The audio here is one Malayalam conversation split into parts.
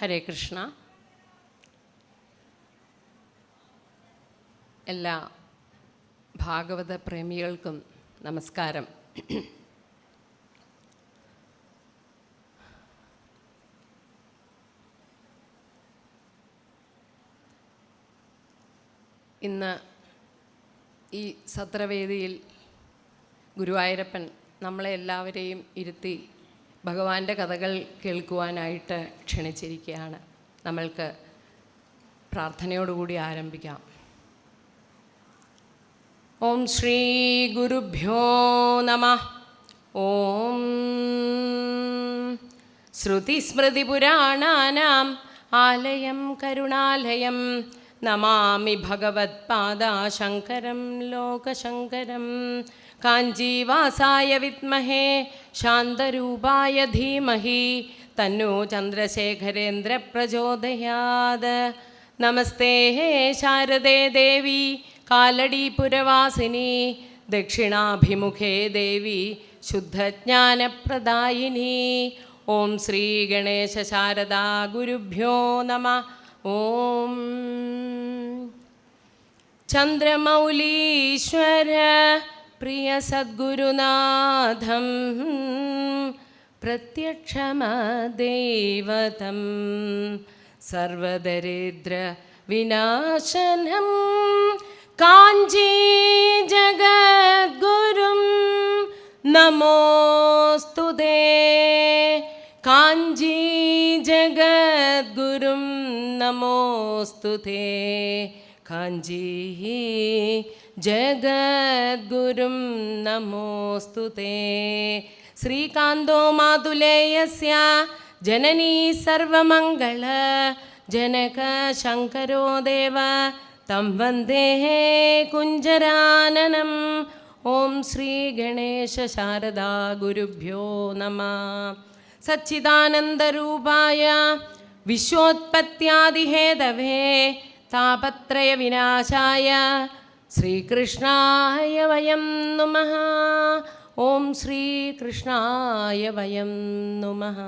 ഹരേ കൃഷ്ണ. എല്ലാ ഭാഗവത പ്രേമികൾക്കും നമസ്കാരം. ഇന്ന് ഈ സത്രവേദിയിൽ ഗുരുവായൂരപ്പൻ നമ്മളെ എല്ലാവരെയും ഇരുത്തി ഭഗവാന്റെ കഥകൾ കേൾക്കുവാനായിട്ട് ക്ഷണിച്ചിരിക്കുകയാണ്. നമ്മൾക്ക് പ്രാർത്ഥനയോടുകൂടി ആരംഭിക്കാം. ഓം ശ്രീ ഗുരുഭ്യോ നമഃ. ഓം ശ്രുതിസ്മൃതിപുരാണാനാം ആലയം കരുണാലയം നമാമി ഭഗവത്പാദശങ്കരം ലോകശങ്കരം. കാഞ്ചീവാസായ വിദ്മഹേ ശാന്തരൂപായ ധീമഹി തന്നോ ചന്ദ്രശേഖരേന്ദ്ര പ്രചോദയാത്. നമസ്തേ ശാരദേ ദേവി കാലടീപുരവാസിനി ദക്ഷിണാഭിമുഖേ ദേവി ശുദ്ധജ്ഞാനപ്രദായിനി. ഓം ശ്രീ ഗണേശ ശാരദാ ഗുരുഭ്യോ നമഃ. ഓം ചന്ദ്രമൗലീശ്വര പ്രിയ സദ്ഗുരുനാഥം പ്രത്യക്ഷമദൈവതം സർവദരിദ്ര വിനാശനം കാഞ്ചീ ജഗദ്ഗുരും നമോസ്തുതേ. കാഞ്ചീ ജഗദ്ഗുരും നമോസ്തുതേ. കാഞ്ചീ ജഗദ്ഗുരും നമോസ്തുതേ. ശ്രീകാന്തോ മാതുലേയസ്യ ജനനീ സർവമംഗള ജനക ശങ്കരോ ദേവ തം വന്ദേ കുഞ്ചരാനനം. ഓം ശ്രീ ഗണേശ ശാരദാ ഗുരുഭ്യോ നമഃ. സച്ചിദാനന്ദരൂപായ വിശ്വോത്പത്യാദിഹേതവേ താപത്രയ വിനാശായ ശ്രീകൃഷ്ണായ വയം നമഃ. ഓം ശ്രീകൃഷ്ണായ വയം നമഃ.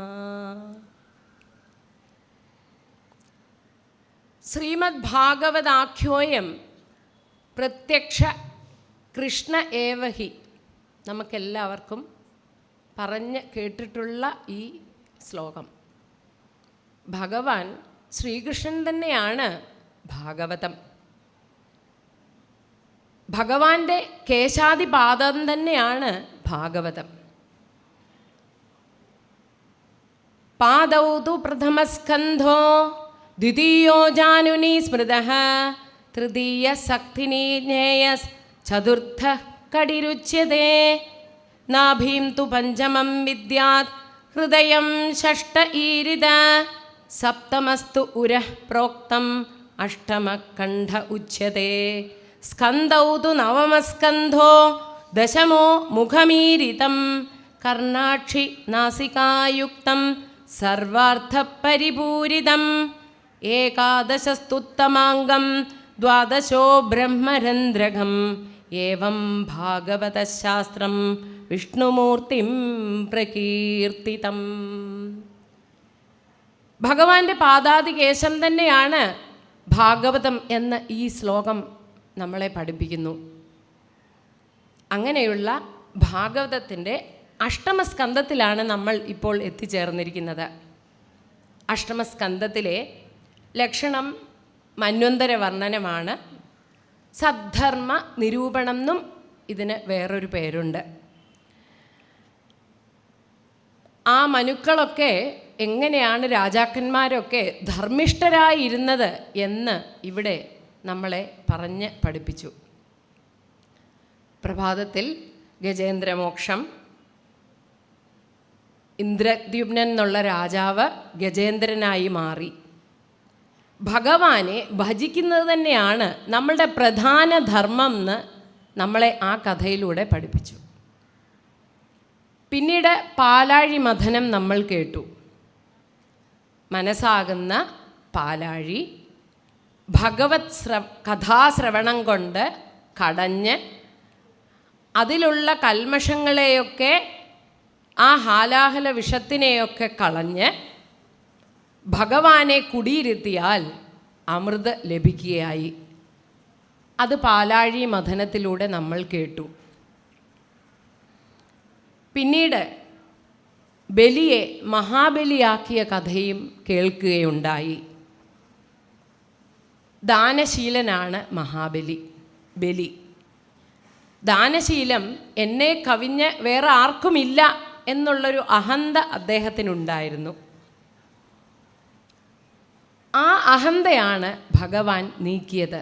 ശ്രീമദ് ഭാഗവതാഖ്യോയം പ്രത്യക്ഷ കൃഷ്ണ ഏവഹി. നമുക്കെല്ലാവർക്കും പറഞ്ഞ് കേട്ടിട്ടുള്ള ഈ ശ്ലോകം. ഭഗവാൻ ശ്രീകൃഷ്ണൻ തന്നെയാണ് ഭാഗവതം. ഭഗവാന്റെ കേശാദിപാദം തന്നെയാണ് ഭാഗവതം. പാദൗ തു പ്രഥമസ്കന്ധോ ദ്വിതീയോ ജാനുനി സ്മൃതഃ തൃതീയ സക്തിനി ജ്ഞേയസ് ചതുർത്ഥ കടിരുച്യതേ. നാഭീം തു പഞ്ചമം വിദ്യാത് ഹൃദയം ഷഷ്ട ഈരിത സപ്തമസ്തു ഉരഃ പ്രോക്തം അഷ്ടമകണ്ഠ ഉച്യതേ. സ്കന്ധൗ തു നവമസ്കന്ധോ ദശമോ മുഖമീരിതം കർണാക്ഷി നാസികായുക്തം സർവാർത്ഥപരിപൂരിതം. ഏകാദശസ്തുത്തമാംഗം ദ്വാദശോ ബ്രഹ്മരന്ധ്രകം. ഏവം ഭാഗവതശാസ്ത്രം വിഷ്ണുമൂർത്തിം പ്രകീർത്തിതം. ഭഗവാന്റെ പാദാദികേശം തന്നെയാണ് ഭാഗവതം എന്ന് ഈ ശ്ലോകം നമ്മളെ പഠിപ്പിക്കുന്നു. അങ്ങനെയുള്ള ഭാഗവതത്തിൻ്റെ അഷ്ടമസ്കന്ധത്തിലാണ് നമ്മൾ ഇപ്പോൾ എത്തിച്ചേർന്നിരിക്കുന്നത്. അഷ്ടമസ്കന്ധത്തിലെ ലക്ഷണം മന്വന്തര വർണ്ണനമാണ്. സദ്ധർമ്മ നിരൂപണം എന്നും ഇതിന് വേറൊരു പേരുണ്ട്. ആ മനുക്കളൊക്കെ എങ്ങനെയാണ് രാജാക്കന്മാരൊക്കെ ധർമ്മിഷ്ഠരായിരുന്നത് എന്ന് ഇവിടെ നമ്മളെ പറഞ്ഞ് പഠിപ്പിച്ചു. പ്രഭാതത്തിൽ ഗജേന്ദ്രമോക്ഷം, ഇന്ദ്രദ്യുമ്നൻ എന്നുള്ള രാജാവ് ഗജേന്ദ്രനായി മാറി. ഭഗവാനെ ഭജിക്കുന്നത് തന്നെയാണ് നമ്മളുടെ പ്രധാന ധർമ്മം എന്ന് നമ്മളെ ആ കഥയിലൂടെ പഠിപ്പിച്ചു. പിന്നീട് പാലാഴി മഥനം നമ്മൾ കേട്ടു. മനസ്സാകുന്ന പാലാഴി ഭഗവത് കഥാശ്രവണം കൊണ്ട് കടഞ്ഞ് അതിലുള്ള കൽമഷങ്ങളെയൊക്കെ ആ ഹാലാഹല വിഷത്തിനെയൊക്കെ കളഞ്ഞ് ഭഗവാനെ കുടിയിരുത്തിയാൽ അമൃത് ലഭിക്കുകയായി. അത് പാലാഴി മഥനത്തിലൂടെ നമ്മൾ കേട്ടു. പിന്നീട് ബലിയെ മഹാബലിയാക്കിയ കഥയും കേൾക്കുകയുണ്ടായി. ദാനശീലനാണ് ബലി. ദാനശീലം എന്നെ കവിഞ്ഞ് വേറെ ആർക്കുമില്ല എന്നുള്ളൊരു അഹന്ത അദ്ദേഹത്തിനുണ്ടായിരുന്നു. ആ അഹന്തയാണ് ഭഗവാൻ നീക്കിയത്.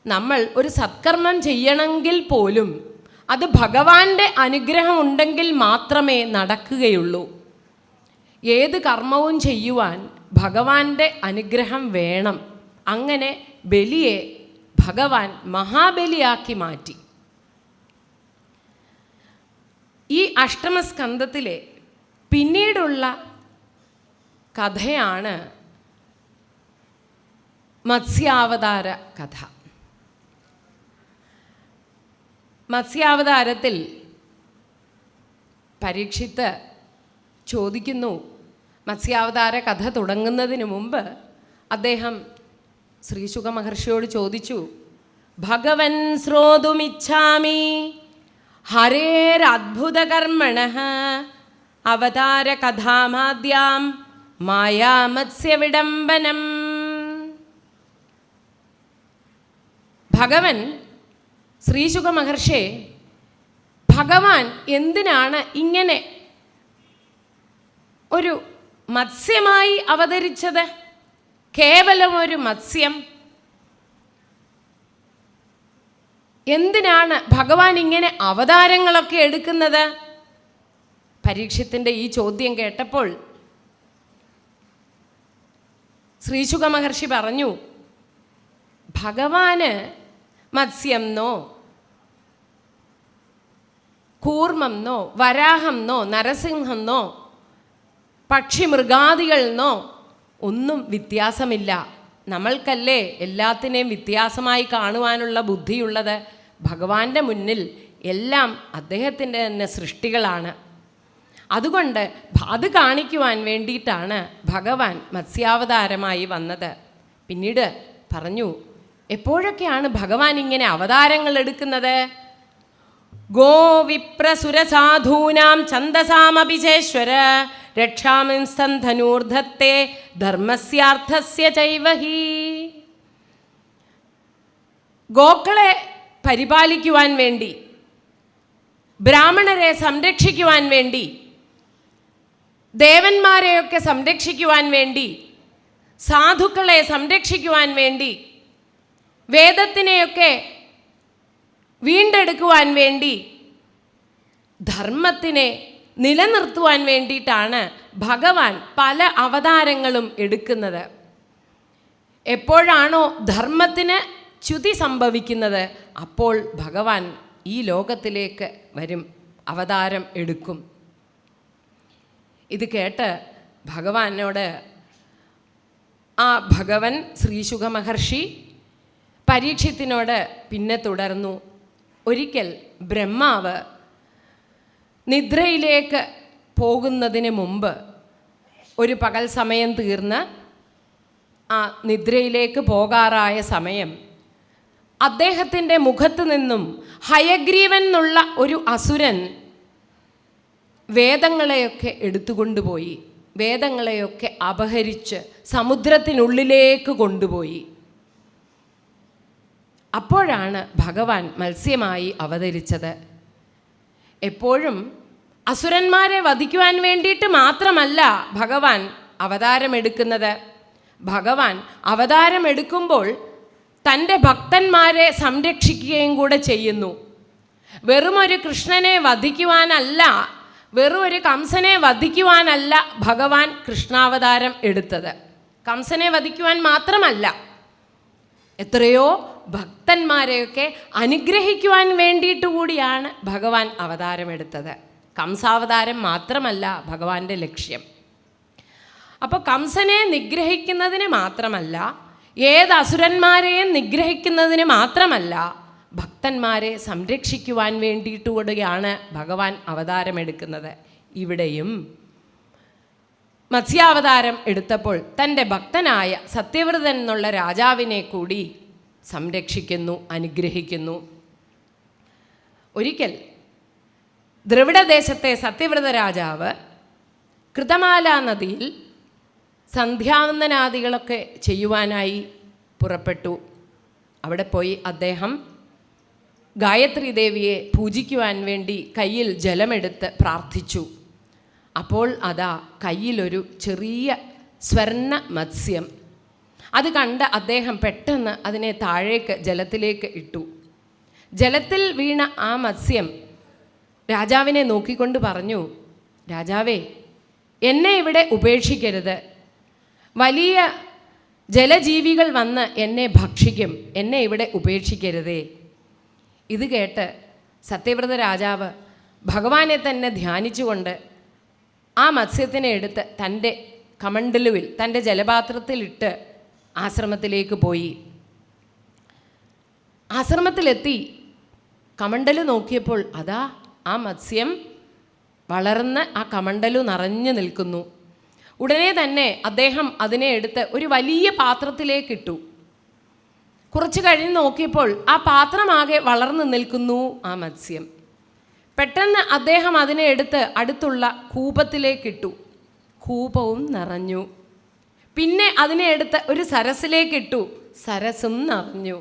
നമ്മൾ ഒരു സത്കർമ്മം ചെയ്യണമെങ്കിൽ പോലും അത് ഭഗവാന്റെ അനുഗ്രഹം ഉണ്ടെങ്കിൽ മാത്രമേ നടക്കുകയുള്ളൂ. ഏത് കർമ്മവും ചെയ്യുവാൻ ഭഗവാന്റെ അനുഗ്രഹം വേണം. അങ്ങനെ ബലിയെ ഭഗവാൻ മഹാബലിയാക്കി മാറ്റി. ഈ അഷ്ടമസ്കന്ധത്തിലെ പിന്നീടുള്ള കഥയാണ് മത്സ്യാവതാര കഥ. മത്സ്യാവതാരത്തിൽ പരീക്ഷിത്ത് ചോദിക്കുന്നു, മത്സ്യാവതാര കഥ തുടങ്ങുന്നതിന് മുമ്പ് അദ്ദേഹം ശ്രീശുക മഹർഷിയോട് ചോദിച്ചു, ഭഗവൻ ശ്രോതുമിച്ഛാമി ഹരേരദ്ഭുതകർമ്മണഃ അവതാര കഥാമാദ്യാം മായാമത്സ്യവിഡംബനം. ഭഗവൻ ശ്രീശുക മഹർഷിയെ ഭഗവാൻ എന്തിനാണ് ഇങ്ങനെ ഒരു മത്സ്യമായി അവതരിച്ചത്? കേവലം ഒരു മത്സ്യം. എന്തിനാണ് ഭഗവാൻ ഇങ്ങനെ അവതാരങ്ങളൊക്കെ എടുക്കുന്നത്? പരീക്ഷത്തിൻ്റെ ഈ ചോദ്യം കേട്ടപ്പോൾ ശ്രീശുക മഹർഷി പറഞ്ഞു, ഭഗവാന് മത്സ്യം എന്നോ കൂർമ്മം എന്നോ വരാഹം എന്നോ നരസിംഹം എന്നോ പക്ഷി മൃഗാദികൾ എന്നോ ഒന്നും വ്യത്യാസമില്ല. നമ്മൾക്കല്ലേ എല്ലാത്തിനെയും വ്യത്യാസമായി കാണുവാനുള്ള ബുദ്ധിയുള്ളത്. ഭഗവാന്റെ മുന്നിൽ എല്ലാം അദ്ദേഹത്തിൻ്റെ തന്നെ സൃഷ്ടികളാണ്. അതുകൊണ്ട് അത് കാണിക്കുവാൻ വേണ്ടിയിട്ടാണ് ഭഗവാൻ മത്സ്യാവതാരമായി വന്നത്. പിന്നീട് പറഞ്ഞു, എപ്പോഴൊക്കെയാണ് ഭഗവാൻ ഇങ്ങനെ അവതാരങ്ങൾ എടുക്കുന്നത്? ഗോവിപ്രസുരസാധൂനാം ഛന്ദസാമഭിചേശ്വര രക്ഷാമിംസ്തൻ ധനൂർധത്തെ ധർമ്മസ്യാർത്ഥസ്യ ചൈവഹി. ഗോക്കളെ പരിപാലിക്കുവാൻ വേണ്ടി, ബ്രാഹ്മണരെ സംരക്ഷിക്കുവാൻ വേണ്ടി, ദേവന്മാരെയൊക്കെ സംരക്ഷിക്കുവാൻ വേണ്ടി, സാധുക്കളെ സംരക്ഷിക്കുവാൻ വേണ്ടി, വേദത്തിനെയൊക്കെ വീണ്ടെടുക്കുവാൻ വേണ്ടി, ധർമ്മത്തിനെ നിലനിർത്തുവാൻ വേണ്ടിയിട്ടാണ് ഭഗവാൻ പല അവതാരങ്ങളും എടുക്കുന്നത്. എപ്പോഴാണോ ധർമ്മത്തിന് ച്യുതി സംഭവിക്കുന്നത് അപ്പോൾ ഭഗവാൻ ഈ ലോകത്തിലേക്ക് വരും, അവതാരം എടുക്കും. ഇത് കേട്ട് ഭഗവാനോട് ആ ഭഗവൻ ശ്രീശുക മഹർഷി പരീക്ഷത്തിനോട് പിന്നെ തുടർന്നു. ഒരിക്കൽ ബ്രഹ്മാവ് നിദ്രയിലേക്ക് പോകുന്നതിന് മുമ്പ്, ഒരു പകൽ സമയം തീർന്ന് ആ നിദ്രയിലേക്ക് പോകാറായ സമയം, അദ്ദേഹത്തിൻ്റെ മുഖത്ത് നിന്നും ഹയഗ്രീവൻ എന്നുള്ള ഒരു അസുരൻ വേദങ്ങളെയൊക്കെ എടുത്തുകൊണ്ടുപോയി, വേദങ്ങളെയൊക്കെ അപഹരിച്ച് സമുദ്രത്തിനുള്ളിലേക്ക് കൊണ്ടുപോയി. അപ്പോഴാണ് ഭഗവാൻ മത്സ്യമായി അവതരിച്ചത്. എപ്പോഴും അസുരന്മാരെ വധിക്കുവാൻ വേണ്ടിയിട്ട് മാത്രമല്ല ഭഗവാൻ അവതാരമെടുക്കുന്നത്. ഭഗവാൻ അവതാരമെടുക്കുമ്പോൾ തൻ്റെ ഭക്തന്മാരെ സംരക്ഷിക്കുകയും കൂടെ ചെയ്യുന്നു. വെറുമൊരു കൃഷ്ണനെ വധിക്കുവാനല്ല, വെറും ഒരു കംസനെ വധിക്കുവാനല്ല ഭഗവാൻ കൃഷ്ണാവതാരം എടുത്തത്. കംസനെ വധിക്കുവാൻ മാത്രമല്ല, എത്രയോ ഭക്തന്മാരെയൊക്കെ അനുഗ്രഹിക്കുവാൻ വേണ്ടിയിട്ട് കൂടിയാണ് ഭഗവാൻ അവതാരമെടുത്തത്. കംസാവതാരം മാത്രമല്ല ഭഗവാന്റെ ലക്ഷ്യം. അപ്പോൾ കംസനെ നിഗ്രഹിക്കുന്നതിന് മാത്രമല്ല, ഏത് അസുരന്മാരെയും നിഗ്രഹിക്കുന്നതിന് മാത്രമല്ല, ഭക്തന്മാരെ സംരക്ഷിക്കുവാൻ വേണ്ടിയിട്ടുകൂടിയാണ് ഭഗവാൻ അവതാരമെടുക്കുന്നത്. ഇവിടെയും മത്സ്യാവതാരം എടുത്തപ്പോൾ തൻ്റെ ഭക്തനായ സത്യവ്രതൻ എന്നുള്ള രാജാവിനെ കൂടി സംരക്ഷിക്കുന്നു, അനുഗ്രഹിക്കുന്നു. ഒരിക്കൽ ദ്രവിഡദേശത്തെ സത്യവ്രത രാജാവ് കൃതമാല നദിയിൽ സന്ധ്യാവന്ദനാദികളൊക്കെ ചെയ്യുവാനായി പുറപ്പെട്ടു. അവിടെ പോയി അദ്ദേഹം ഗായത്രി ദേവിയെ പൂജിക്കുവാൻ വേണ്ടി കയ്യിൽ ജലമെടുത്ത് പ്രാർത്ഥിച്ചു. അപ്പോൾ അതാ കയ്യിലൊരു ചെറിയ സ്വർണ്ണ മത്സ്യം. അത് കണ്ട് അദ്ദേഹം പെട്ടെന്ന് അതിനെ താഴേക്ക് ജലത്തിലേക്ക് ഇട്ടു. ജലത്തിൽ വീണ ആ മത്സ്യം രാജാവിനെ നോക്കിക്കൊണ്ട് പറഞ്ഞു, രാജാവേ, എന്നെ ഇവിടെ ഉപേക്ഷിക്കരുത്. വലിയ ജലജീവികൾ വന്ന് എന്നെ ഭക്ഷിക്കും, എന്നെ ഇവിടെ ഉപേക്ഷിക്കരുതേ. ഇത് കേട്ട് സത്യവ്രത രാജാവ് ഭഗവാനെ തന്നെ ധ്യാനിച്ചുകൊണ്ട് ആ മത്സ്യത്തിനെ എടുത്ത് തൻ്റെ കമണ്ടലുവിൽ, തൻ്റെ ജലപാത്രത്തിലിട്ട് ആശ്രമത്തിലേക്ക് പോയി. ആശ്രമത്തിലെത്തി കമണ്ടലു നോക്കിയപ്പോൾ അതാ ആ മത്സ്യം വളർന്ന് ആ കമണ്ടലു നിറഞ്ഞു നിൽക്കുന്നു. ഉടനെ തന്നെ അദ്ദേഹം അതിനെ എടുത്ത് ഒരു വലിയ പാത്രത്തിലേക്കിട്ടു. കുറച്ച് കഴിഞ്ഞ് നോക്കിയപ്പോൾ ആ പാത്രമാകെ വളർന്നു നിൽക്കുന്നു ആ മത്സ്യം. പെട്ടെന്ന് അദ്ദേഹം അതിനെ എടുത്ത് അടുത്തുള്ള കൂപത്തിലേക്കിട്ടു. കൂപവും നിറഞ്ഞു. പിന്നെ അതിനെ എടുത്ത് ഒരു സരസിലേക്കിട്ടു. സരസും നിറഞ്ഞു.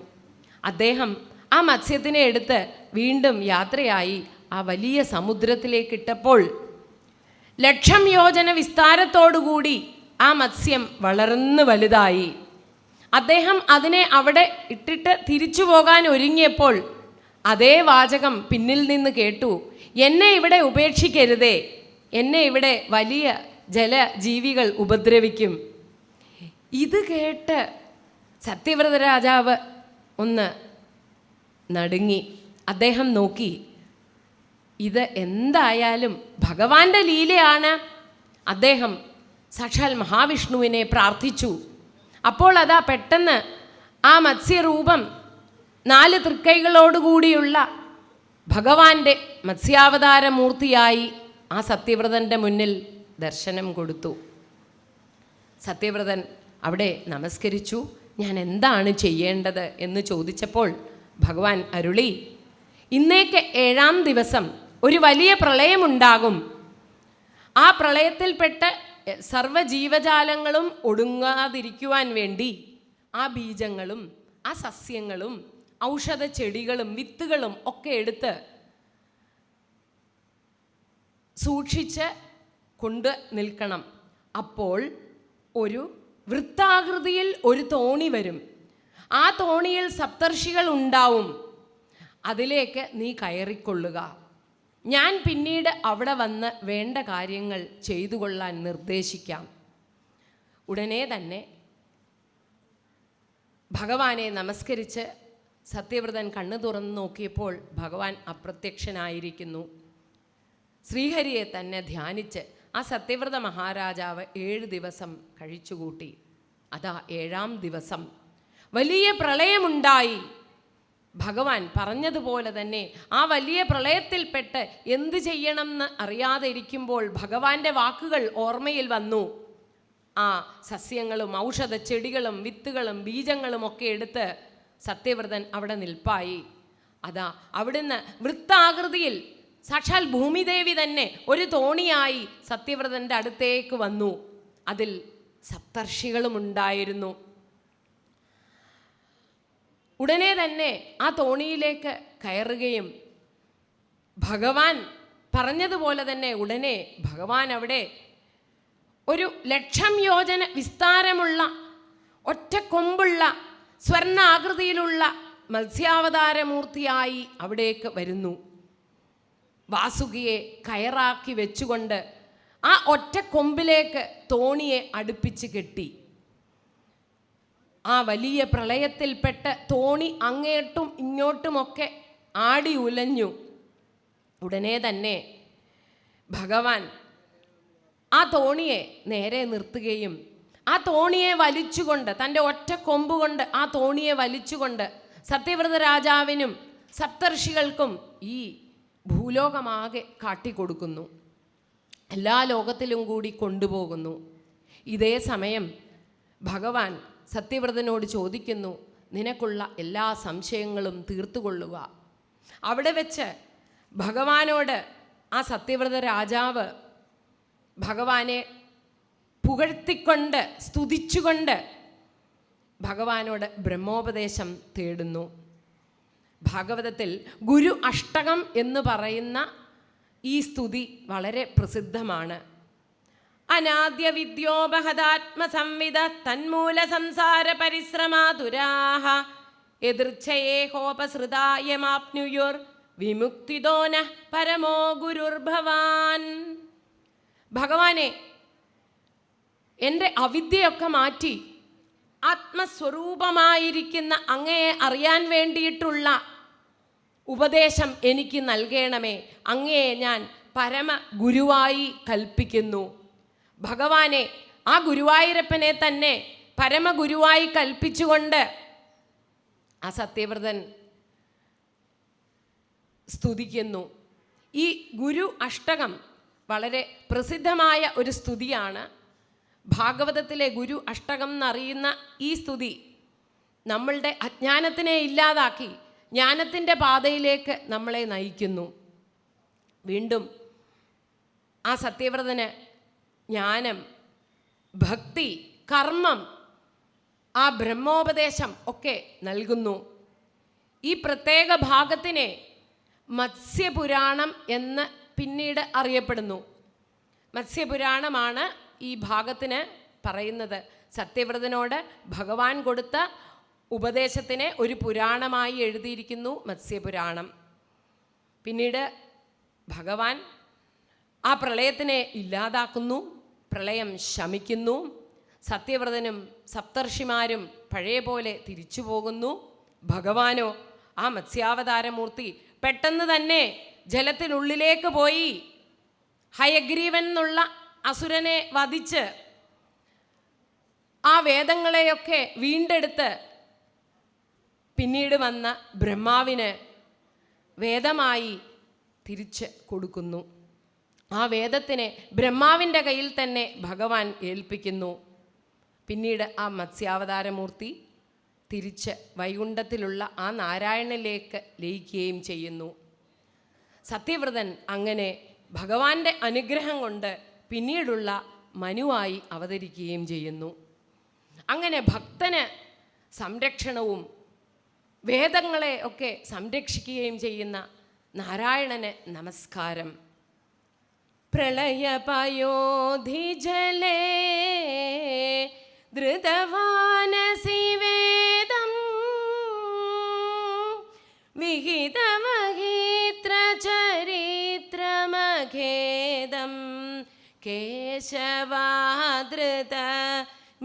അദ്ദേഹം ആ മത്സ്യത്തിനെ എടുത്ത് വീണ്ടും യാത്രയായി ആ വലിയ സമുദ്രത്തിലേക്കിട്ടപ്പോൾ 1,00,000 യോജന വിസ്താരത്തോടുകൂടി ആ മത്സ്യം വളർന്നു വലുതായി. അദ്ദേഹം അതിനെ അവിടെ ഇട്ടിട്ട് തിരിച്ചു പോകാൻ ഒരുങ്ങിയപ്പോൾ അതേ വാചകം പിന്നിൽ നിന്ന് കേട്ടു, എന്നെ ഇവിടെ ഉപേക്ഷിക്കരുതേ, എന്നെ ഇവിടെ വലിയ ജലജീവികൾ ഉപദ്രവിക്കും. ഇത് കേട്ട് സത്യവ്രത രാജാവ് ഒന്ന് നടുങ്ങി. അദ്ദേഹം നോക്കി, ഇത് എന്തായാലും ഭഗവാന്റെ ലീലയാണ്. അദ്ദേഹം സാക്ഷാൽ മഹാവിഷ്ണുവിനെ പ്രാർത്ഥിച്ചു. അപ്പോൾ അതാ പെട്ടെന്ന് ആ മത്സ്യരൂപം 4 തൃക്കൈകളോടുകൂടിയുള്ള ഭഗവാന്റെ മത്സ്യാവതാരമൂർത്തിയായി ആ സത്യവ്രതൻ്റെ മുന്നിൽ ദർശനം കൊടുത്തു. സത്യവ്രതൻ അവിടെ നമസ്കരിച്ചു. ഞാൻ എന്താണ് ചെയ്യേണ്ടത് എന്ന് ചോദിച്ചപ്പോൾ ഭഗവാൻ അരുളി, ഇന്നേക്ക് 7-ാം ദിവസം ഒരു വലിയ പ്രളയമുണ്ടാകും. ആ പ്രളയത്തിൽപ്പെട്ട് സർവ്വജീവജാലങ്ങളും ഒടുങ്ങാതിരിക്കുവാൻ വേണ്ടി ആ ബീജങ്ങളും ആ സസ്യങ്ങളും ഔഷധ ചെടികളും വിത്തുകളും ഒക്കെ എടുത്ത് സൂക്ഷിച്ച് കൊണ്ട് നിൽക്കണം. അപ്പോൾ ഒരു വൃത്താകൃതിയിൽ ഒരു തോണി വരും. ആ തോണിയിൽ സപ്തർഷികൾ ഉണ്ടാവും. അതിലേക്ക് നീ കയറിക്കൊള്ളുക. ഞാൻ പിന്നീട് അവിടെ വന്ന് വേണ്ട കാര്യങ്ങൾ ചെയ്തു കൊള്ളാൻ നിർദ്ദേശിക്കാം. ഉടനെ തന്നെ ഭഗവാനെ നമസ്കരിച്ച് സത്യവ്രതൻ കണ്ണു തുറന്നു നോക്കിയപ്പോൾ ഭഗവാൻ അപ്രത്യക്ഷനായിരിക്കുന്നു. ശ്രീഹരിയെ തന്നെ ധ്യാനിച്ച് ആ സത്യവ്രത മഹാരാജാവ് 7 ദിവസം കഴിച്ചുകൂട്ടി. അതാ 7-ാം ദിവസം വലിയ പ്രളയമുണ്ടായി. ഭഗവാൻ പറഞ്ഞതുപോലെ തന്നെ ആ വലിയ പ്രളയത്തിൽപ്പെട്ട് എന്ത് ചെയ്യണമെന്ന് അറിയാതെ ഇരിക്കുമ്പോൾ ഭഗവാന്റെ വാക്കുകൾ ഓർമ്മയിൽ വന്നു. ആ സസ്യങ്ങളും ഔഷധ ചെടികളും വിത്തുകളും ബീജങ്ങളും ഒക്കെ എടുത്ത് സത്യവ്രതൻ അവിടെ നിൽപ്പായി. അതാ അവിടുന്ന് വൃത്താകൃതിയിൽ സാക്ഷാൽ ഭൂമിദേവി തന്നെ ഒരു തോണിയായി സത്യവ്രതൻ്റെ അടുത്തേക്ക് വന്നു. അതിൽ സപ്തർഷികളും ഉണ്ടായിരുന്നു. ഉടനെ തന്നെ ആ തോണിയിലേക്ക് കയറുകയും ഭഗവാൻ പറഞ്ഞതുപോലെ തന്നെ ഉടനെ ഭഗവാൻ അവിടെ ഒരു 1,00,000 യോജന വിസ്താരമുള്ള ഒറ്റക്കൊമ്പുള്ള സ്വർണ്ണാകൃതിയിലുള്ള മത്സ്യാവതാരമൂർത്തിയായി അവിടേക്ക് വരുന്നു. വാസുകിയെ കയറാക്കി വെച്ചുകൊണ്ട് ആ ഒറ്റക്കൊമ്പിലേക്ക് തോണിയെ അടുപ്പിച്ച് കെട്ടി. ആ വലിയ പ്രളയത്തിൽപ്പെട്ട് തോണി അങ്ങോട്ടും ഇങ്ങോട്ടുമൊക്കെ ആടി ഉലഞ്ഞു. ഉടനെ തന്നെ ഭഗവാൻ ആ തോണിയെ നേരെ നിർത്തുകയും ആ തോണിയെ വലിച്ചുകൊണ്ട് തൻ്റെ ഒറ്റ കൊമ്പുകൊണ്ട് ആ തോണിയെ വലിച്ചുകൊണ്ട് സത്യവ്രത രാജാവിനും സപ്തർഷികൾക്കും ഈ ഭൂലോകമാകെ കാട്ടിക്കൊടുക്കുന്നു. എല്ലാ ലോകത്തിലും കൂടി കൊണ്ടുപോകുന്നു. ഇതേ സമയം ഭഗവാൻ സത്യവ്രതനോട് ചോദിക്കുന്നു, നിനക്കുള്ള എല്ലാ സംശയങ്ങളും തീർത്തുകൊള്ളുക. അവിടെ വെച്ച് ഭഗവാനോട് ആ സത്യവ്രത രാജാവ് ഭഗവാനെ പുകഴ്ത്തിക്കൊണ്ട് സ്തുതിച്ചുകൊണ്ട് ഭഗവാനോട് ബ്രഹ്മോപദേശം തേടുന്നു. ഭാഗവതത്തിൽ ഗുരു അഷ്ടകം എന്ന് പറയുന്ന ഈ സ്തുതി വളരെ പ്രസിദ്ധമാണ്. അനാദ്യ വിദ്യോപഹതാത്മസംവിദ തന്മൂല സംസാര പരിശ്രമാതുരാഹ എതിർച്ഛയേഹോപസൃതായമാപ്നുയുർ വിമുക്തിദോന പരമോ ഗുരുർഭവാൻ. ഭഗവാനെ, എൻ്റെ അവിദ്യയൊക്കെ മാറ്റി ആത്മസ്വരൂപമായിരിക്കുന്ന അങ്ങയെ അറിയാൻ വേണ്ടിയിട്ടുള്ള ഉപദേശം എനിക്ക് നൽകണമേ. അങ്ങയെ ഞാൻ പരമ ഗുരുവായി കൽപ്പിക്കുന്നു. ഭഗവാനെ, ആ ഗുരുവായൂരപ്പനെ തന്നെ പരമഗുരുവായി കൽപ്പിച്ചുകൊണ്ട് ആ സത്യവ്രതൻ സ്തുതിക്കുന്നു. ഈ ഗുരു അഷ്ടകം വളരെ പ്രസിദ്ധമായ ഒരു സ്തുതിയാണ്. ഭാഗവതത്തിലെ ഗുരു അഷ്ടകം എന്നറിയുന്ന ഈ സ്തുതി നമ്മളുടെ അജ്ഞാനത്തിനെ ഇല്ലാതാക്കി ജ്ഞാനത്തിൻ്റെ പാതയിലേക്ക് നമ്മളെ നയിക്കുന്നു. വീണ്ടും ആ സത്യവ്രതന് ജ്ഞാനം, ഭക്തി, കർമ്മം, ആ ബ്രഹ്മോപദേശം ഒക്കെ നൽകുന്നു. ഈ പ്രത്യേക ഭാഗത്തിനെ മത്സ്യപുരാണം എന്ന് പിന്നീട് അറിയപ്പെടുന്നു. മത്സ്യപുരാണമാണ് ഈ ഭാഗത്തിന് പറയുന്നത്. സത്യവ്രതനോട് ഭഗവാൻ കൊടുത്ത ഉപദേശത്തിനെ ഒരു പുരാണമായി എഴുതിയിരിക്കുന്നു മത്സ്യപുരാണം. പിന്നീട് ഭഗവാൻ ആ പ്രളയത്തിനെ ഇല്ലാതാക്കുന്നു, പ്രളയം ശമിക്കുന്നു. സത്യവ്രതനും സപ്തർഷിമാരും പഴയ പോലെ തിരിച്ചു പോകുന്നു. ഭഗവാനോ, ആ മത്സ്യാവതാരമൂർത്തി പെട്ടെന്ന് തന്നെ ജലത്തിനുള്ളിലേക്ക് പോയി ഹയഗ്രീവൻ എന്നുള്ള അസുരനെ വധിച്ച് ആ വേദങ്ങളെയൊക്കെ വീണ്ടെടുത്ത് പിന്നീട് വന്ന ബ്രഹ്മാവിന് വേദമായി തിരിച്ച് കൊടുക്കുന്നു. ആ വേദത്തിനെ ബ്രഹ്മാവിൻ്റെ കയ്യിൽ തന്നെ ഭഗവാൻ ഏൽപ്പിക്കുന്നു. പിന്നീട് ആ മത്സ്യാവതാരമൂർത്തി തിരിച്ച് വൈകുണ്ഠത്തിലുള്ള ആ നാരായണനിലേക്ക് ലയിക്കുകയും ചെയ്യുന്നു. സത്യവ്രതൻ അങ്ങനെ ഭഗവാന്റെ അനുഗ്രഹം കൊണ്ട് പിന്നീടുള്ള മനുവായി അവതരിക്കുകയും ചെയ്യുന്നു. അങ്ങനെ ഭക്തന് സംരക്ഷണവും വേദങ്ങളെ ഒക്കെ സംരക്ഷിക്കുകയും ചെയ്യുന്ന നാരായണന് നമസ്കാരം. പ്രളയപയോധി ജലേ ധൃതവാനസി വേദം വിഹിതമഹീത്രചരിത്രമഖേദം കേശവാധൃത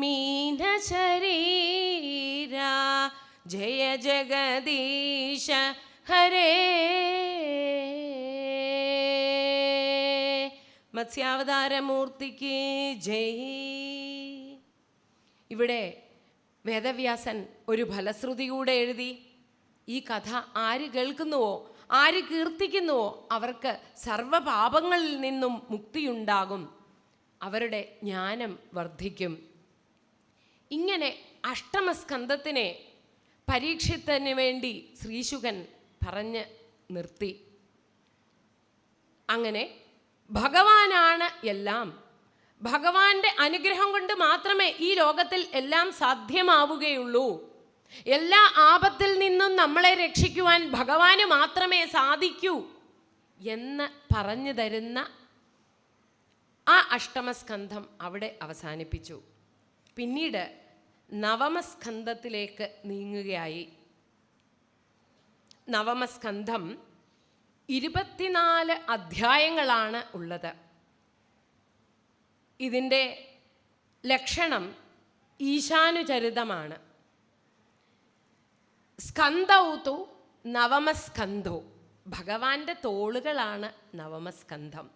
മീനശരീരാ ജയ ജഗദീശ ഹരേ. മത്സ്യാവതാരമൂർത്തിക്ക് ജയ്. ഇവിടെ വേദവ്യാസൻ ഒരു ഫലശ്രുതി കൂടെ എഴുതി. ഈ കഥ ആര് കേൾക്കുന്നുവോ, ആര് കീർത്തിക്കുന്നുവോ അവർക്ക് സർവപാപങ്ങളിൽ നിന്നും മുക്തിയുണ്ടാകും, അവരുടെ ജ്ഞാനം വർദ്ധിക്കും. ഇങ്ങനെ അഷ്ടമസ്കന്ധത്തിനെ പരീക്ഷത്തിന് വേണ്ടി ശ്രീശുകൻ പറഞ്ഞ് നിർത്തി. അങ്ങനെ ഭഗവാനാണ് എല്ലാം. ഭഗവാന്റെ അനുഗ്രഹം കൊണ്ട് മാത്രമേ ഈ ലോകത്തിൽ എല്ലാം സാധ്യമാവുകയുള്ളൂ. എല്ലാ ആപത്തിൽ നിന്നും നമ്മളെ രക്ഷിക്കുവാൻ ഭഗവാന് മാത്രമേ സാധിക്കൂ എന്ന് പറഞ്ഞു തരുന്ന ആ അഷ്ടമസ്കന്ധം അവിടെ അവസാനിപ്പിച്ചു. പിന്നീട് നവമസ്കന്ധത്തിലേക്ക് നീങ്ങുകയായി. നവമസ്കന്ധം 24 അധ്യായങ്ങളാണ് ഉള്ളത്. ഇതിൻ്റെ ലക്ഷണം ഈശാനുചരിതമാണ്. സ്കന്ധൗതു നവമസ്കന്ധോ, ഭഗവാന്റെ തോളുകളാണ് നവമസ്കന്ധം.